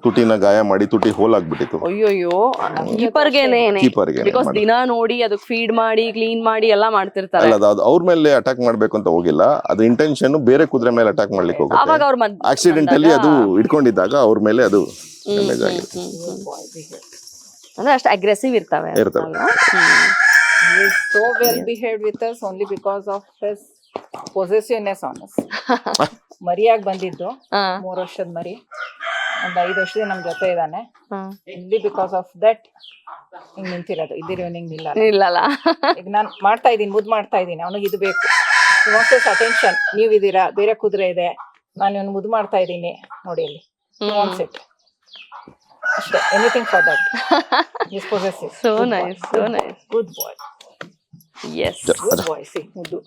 ತುಟಿನ ಗಾಯ ಮಾಡಿ ತುಟಿ ಹೋಲ್ ಆಗ್ಬಿಟ್ಟಿತ್ತು. ಅಯ್ಯೋಯ್ಯೋ, ಕೀಪರ್ಗೆನೆ, ಬಿಕಾಸ್ ದಿನ ನೋಡಿ ಅದಕ್ಕೆ ಫೀಡ್ ಮಾಡಿ ಕ್ಲೀನ್ ಮಾಡಿ ಎಲ್ಲಾ ಮಾಡ್ತಿರ್ತಾರೆ. ಅಲ್ಲ, ಅದು ಅವ್ರ ಮೇಲೆ ಅಟ್ಯಾಕ್ ಮಾಡ್ಬೇಕು ಅಂತ ಹೋಗಿಲ್ಲ, ಅದು ಇಂಟೆನ್ಷನ್ ಬೇರೆ ಕುದುರೆ ಮೇಲೆ ಅಟ್ಯಾಕ್ ಮಾಡ್ಲಿಕ್ಕೆ ಹೋಗುತ್ತೆ. ಆಕ್ಸಿಡೆಂಟಲಿ ಅದು ಇಟ್ಕೊಂಡಿದ್ದಾಗ ಅವ್ರ ಮೇಲೆ ಅದು ಡ್ಯಾಮೇಜ್ ಆಗಿದೆ. ಅಂದ್ರೆ ಅಷ್ಟು ಅಗ್ರೆಸಿವ್ ಇರ್ತವೆ. He is so well behaved with us only because of his possessiveness on us. ಮರಿಯಾಗಿ ಬಂದಿದ್ದು 3 ವರ್ಷದ ಮರಿ, ಒಂದು 5 ವರ್ಷದಿಂದ ನಮ್ ಜೊತೆ ಇದ್ದಾನೆ. ಇಲ್ಲಿ ಬಿಕಾಸ್ ಆಫ್ ದಟ್ ಹಿಂಗ್ ನಿಂತಿರೋದು, ಇದಿರೋ ನಿಲ್ಲಲ್ಲ. ಈಗ ನಾನ್ ಮಾಡ್ತಾ ಇದೀನಿ, ಮುದ್ದು ಮಾಡ್ತಾ ಇದೀನಿ, ಅವನಿಗೆ ಇದು ಬೇಕು, ಅಟೆನ್ಷನ್. ನೀವಿದ್ದೀರಾ, ಬೇರೆ ಕುದುರೆ ಇದೆ, ನಾನು ಇವನು ಮುದ್ದು ಮಾಡ್ತಾ ಇದ್ದೀನಿ ನೋಡಿ ಇಲ್ಲಿ, ಇಟ್ ಅಷ್ಟೇ, anything for that. He's possessive. So nice, so nice. Good boy. Yes. Good boy. See, ಮುದ್ದು.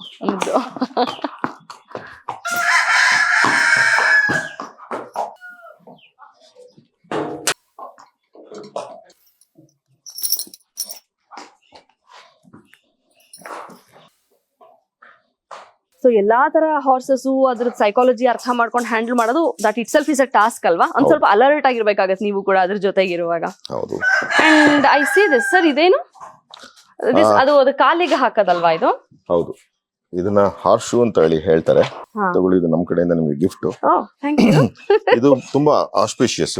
ಸೊ ಎಲ್ಲಾ ತರ ಹಾರ್ಸಸ್ ಅದ್ರ ಸೈಕಾಲಜಿ ಅರ್ಥ ಮಾಡ್ಕೊಂಡು ಹ್ಯಾಂಡಲ್ ಮಾಡೋದು, that itself is a task ಅಲ್ವಾ? ಒಂದ್ ಸ್ವಲ್ಪ ಅಲರ್ಟ್ ಆಗಿರ್ಬೇಕಾಗತ್ತೆ ನೀವು ಕೂಡ ಅದ್ರ ಜೊತೆಗಿರುವಾಗ. And I see this sir, ಇದೇನು ಅದು ಕಾಲಿಗೆ ಹಾಕೋದಲ್ವಾ ಇದು? ಹೌದು, ಇದನ್ನ ಹಾರ್ಸ್ ಶೂ ಅಂತ ಹೇಳಿ ಹೇಳ್ತಾರೆ. ತಗೊಳ್ಳಿ, ಇದು ನಮ್ ಕಡೆಯಿಂದ ನಿಮ್ಗೆ ಗಿಫ್ಟ್. ಇದು ತುಂಬಾ ಆಸ್ಪಿಷಿಯಸ್.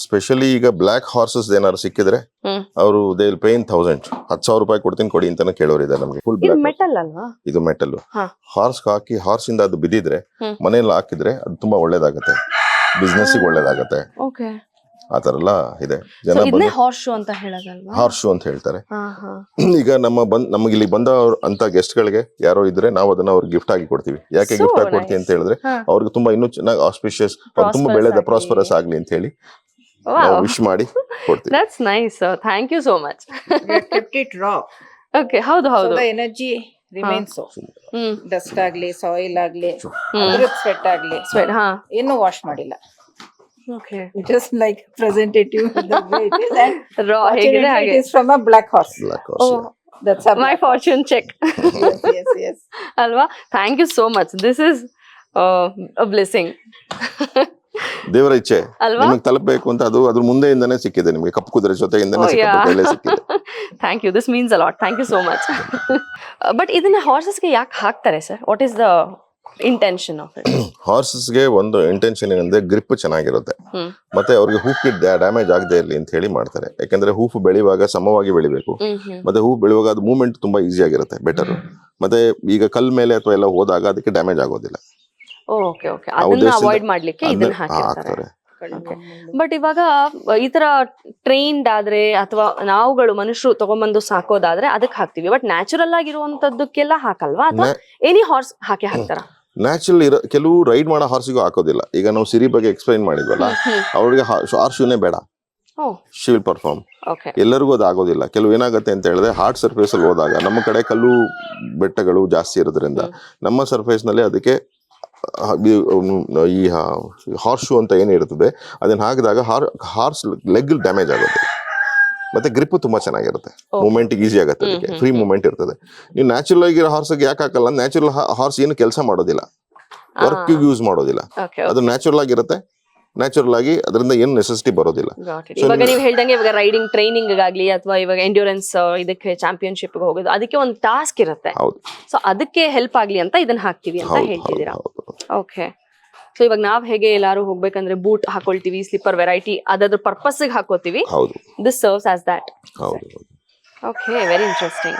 ಸ್ಪೆಷಲಿ ಈಗ ಬ್ಲಾಕ್ ಹಾರ್ಸಸ್ ಏನಾದ್ರು ಸಿಕ್ಕಿದ್ರೆ ಅವರು ದೇ ವಿಲ್ ಪೇ ಇನ್ 1000 ರೂಪಾಯಿ ಕೊಡ್ತೀನಿ ಕೊಡಿ ಅಂತಾನೆ ಕೇಳೋರಿದೆ ನಮ್ಗೆ. ಫುಲ್ ಬ್ಲಾಕ್ ಮೆಟಲ್ ಅಲ್ವಾ? ಇದು ಮೆಟಲ್. ಹಾರ್ಸ್ ಹಾಕಿ ಹಾರ್ಸ್ ಇಂದ ಅದು ಬಿದ್ದಿದ್ರೆ ಮನೇಲಿ ಹಾಕಿದ್ರೆ ಅದು ತುಂಬಾ ಒಳ್ಳೇದಾಗತ್ತೆ, ಬಿಸ್ನೆಸ್ ಒಳ್ಳೇದಾಗತ್ತೆ. ಆತರ ಎಲ್ಲ ಇದೆ. ಜನ ಹಾರ್ಸ್ ಶೂ ಅಂತ ಹೇಳೋದಲ್ವಾ? ಹಾರ್ಸ್ ಶೂ ಅಂತ ಹೇಳ್ತಾರೆ. ಈಗ ನಮಗೆ ಇಲ್ಲಿ ಬಂದ ಅಂತ ಗೆಸ್ಟ್ ಗಳಿಗೆ ಯಾರೋ ಇದ್ರೆ ನಾವು ಅದನ್ನ ಅವ್ರಿಗೆ ಗಿಫ್ಟ್ ಆಗಿ ಕೊಡ್ತೀವಿ. ಯಾಕೆ ಗಿಫ್ಟ್ ಆಗಿ ಕೊಡ್ತೀವಿ ಅಂತ ಹೇಳಿದ್ರೆ ಅವ್ರಿಗೆ ತುಂಬಾ ಇನ್ನೂ ಚೆನ್ನಾಗಿ ಆಸ್ಪಿಷಿಯಸ್, ತುಂಬಾ ಬೆಳೆದ ಪ್ರಾಸ್ಪರಸ್ ಆಗ್ಲಿ ಅಂತ ಹೇಳಿ ವಿಶ್ ಮಾಡಿ ಕೊಡ್ತೀವಿ. That's nice, thank you so much. kept it raw. Okay, ಹೌದು ಹೌದು. The energy remains so. Dust ಆಗ್ಲಿ, ಸಾಯಿಲ್ ಆಗ್ಲಿ, ಸ್ವೆಟ್ ಆಗ್ಲಿ, ಏನು ವಾಶ್ ಮಾಡಿಲ್ಲ. Okay. Just like present it to you the way it is, and raw it is from a black horse. Oh, that's my fortune check. Yes. Alva, thank you so much. This is a blessing. ದೇವರ ಇಚ್ಛೆ ನಿಮಗೆ ತಲುಪಬೇಕು ಅಂತ, ಅದು ಅದ್ರ ಮುಂದೆಯಿಂದನೇ ಸಿಕ್ಕಿದೆ ನಿಮಗೆ, ಕಪ್ಪು ಕುದುರೆ ಜೊತೆಯಿಂದನೇ ಸಿಕ್ಕಿದೆ. Thank you, this means a lot. Thank you so much. But ಇದನ್ನ ಹಾರ್ಸಸ್ಗೆ ಯಾಕೆ ಹಾಕ್ತಾರೆ sir? What is the intention of it? ಹಾರ್ಸಸ್ಗೆ ಒಂದು ಇಂಟೆನ್ಷನ್ ಏನಂದ್ರೆ ಗ್ರಿಪ್ ಚೆನ್ನಾಗಿರುತ್ತೆ, ಮತ್ತೆ ಅವ್ರಿಗೆ ಹೂಫ್ ಡ್ಯಾಮೇಜ್ ಆಗದೆ ಇರಲಿ ಅಂತ ಹೇಳಿ ಮಾಡ್ತಾರೆ. ಯಾಕಂದ್ರೆ ಹೂಫ್ ಬೆಳೆಯುವಾಗ ಸಮವಾಗಿ ಬೆಳಿಬೇಕು, ಮತ್ತೆ ಹೂಫ್ ಬೆಳೆಯುವಾಗ ಅದು ಮೂವ್ಮೆಂಟ್ ತುಂಬಾ ಈಸಿ ಆಗಿರುತ್ತೆ, ಬೆಟರ್. ಮತ್ತೆ ಈಗ ಕಲ್ ಮೇಲೆ ಅಥವಾ ಎಲ್ಲ ಹೋದಾಗ ಅದಕ್ಕೆ ಡ್ಯಾಮೇಜ್ ಆಗೋದಿಲ್ಲ. ಓಕೆ ಓಕೆ, ಅದನ್ನ ಅವಾಯ್ಡ್ ಮಾಡ್ಲಿಕ್ಕೆ ಇದನ್ನ ಹಾಕಿರ್ತಾರೆ. ಬಟ್ ಇವಾಗ ಈ ತರ ಟ್ರೈನ್ಡ್ ಆದ್ರೆ ಅಥವಾ ನಾವುಗಳು ಮನುಷ್ಯರು ತಗೊಂಡ್ಬಂದು ಸಾಕೋದಾದ್ರೆ ಅದಕ್ಕೆ ಹಾಕ್ತಿವಿ. ಬಟ್ ನ್ಯಾಚುರಲ್ ಆಗಿರುವಂತದ್ದಕ್ಕೆಲ್ಲ ಹಾಕಲ್ವಾ, ಅಥವಾ ಎನಿ ಹಾರ್ಸ್ ಹಾಕ್ತಾರ? ನ್ಯಾಚುರಲ್ ಇರೋ ಕೆಲವು ರೈಡ್ ಮಾಡೋ ಹಾರ್ಸಿಗೂ ಹಾಕೋದಿಲ್ಲ. ಈಗ ನಾವು ಸಿರಿ ಬಗ್ಗೆ ಎಕ್ಸ್ಪ್ಲೈನ್ ಮಾಡಿದ್ವಲ್ಲ, ಅವ್ರಿಗೆ ಹಾರ್ಸ್ ಶೂನೇ ಬೇಡ, ಶಿ ವಿಲ್ ಪರ್ಫಾರ್ಮ್. ಎಲ್ಲರಿಗೂ ಅದು ಆಗೋದಿಲ್ಲ. ಕೆಲವು ಏನಾಗುತ್ತೆ ಅಂತ ಹೇಳಿದ್ರೆ ಹಾರ್ಡ್ ಸರ್ಫೇಸ್ ಅಲ್ಲಿ ಹೋದಾಗ, ನಮ್ಮ ಕಡೆ ಕಲ್ಲು ಬೆಟ್ಟಗಳು ಜಾಸ್ತಿ ಇರೋದ್ರಿಂದ ನಮ್ಮ ಸರ್ಫೇಸ್ ನಲ್ಲಿ ಅದಕ್ಕೆ ಈ ಹಾರ್ಸ್ ಶೂ ಅಂತ ಏನಿರ್ತದೆ ಅದನ್ನ ಹಾಕಿದಾಗ ಹಾರ್ಸ್ ಲೆಗ್ ಡ್ಯಾಮೇಜ್ ಆಗೋದಿಲ್ಲ. ಮತ್ತೆ ಗ್ರಿಪ್ ತುಂಬಾ ಚೆನ್ನಾಗಿರುತ್ತೆ, Okay. ಮೂವ್ಮೆಂಟ್ ಈಸಿ ಆಗುತ್ತೆ, ಅದಕ್ಕೆ ಹ್ಮ್, ಫ್ರೀ ಹ್ಮ್. ಮೂವ್ಮೆಂಟ್ ಇರ್ತದೆ. ನೀವು ನ್ಯಾಚುರಲ್ ಆಗಿರೋ ಹಾರ್ಸ್ಗೆ ಯಾಕೆ ಹಾಕಲ್ಲ, ನ್ಯಾಚುರಲ್ ಹಾರ್ಸ್ ಏನು ಕೆಲಸ ಮಾಡೋದಿಲ್ಲ, ವರ್ಕ್ ಯೂಸ್ ಮಾಡೋದಿಲ್ಲ, ಓಕೆ ಅದು ನ್ಯಾಚುರಲ್ ಆಗಿರುತ್ತೆ. ನ್ಯಾಚುರಲ್ ಆಗಿ ಅದರಿಂದ ಏನು ನೆಸೆಸಿಟಿ ಬರೋದಿಲ್ಲ. So ಇವಾಗ ನೀವು- ನೀವು ಹೇಳ್ದಂಗೆ ಇವಾಗ ರೈಡಿಂಗ್ ಟ್ರೈನಿಂಗ್ ಆಗ್ಲಿ ಅಥವಾ ಇವಾಗ ಎಂಡ್ಯೂರೆನ್ಸ್ ಇದಕ್ಕೆ ಚಾಂಪಿಯನ್ಶಿಪ್ ಹೋಗೋದು ಅದಕ್ಕೆ ಒಂದು ಟಾಸ್ಕ್ ಇರುತ್ತೆ. ಹೌದು ಸೊ ಅದಕ್ಕೆ ಹೆಲ್ಪ್ ಆಗ್ಲಿ ಅಂತ ಇದನ್ನ ಹಾಕ್ತಿವಿ ಅಂತ ಹೌದು ಹೇಳ್ತಿದ್ದೀರಾ. ಹೌದು. ಓಕೆ. ಸೊ ಇವಾಗ ನಾವ್ ಹೇಗೆ ಎಲ್ಲಾರು ಹೋಗ್ಬೇಕಂದ್ರೆ ಬೂಟ್ ಹಾಕೊಳ್ತೀವಿ, ಸ್ಲಿಪ್ಪರ್ ವೆರೈಟಿ ಅದ್ರ ಪರ್ಪಸ್ ಹಾಕೋತೀವಿ. ಹೌದು ದಿಸ್ ಸರ್ವ್ಸ್ ಆಸ್ ದಟ್. ಹೌದು. Okay, very interesting.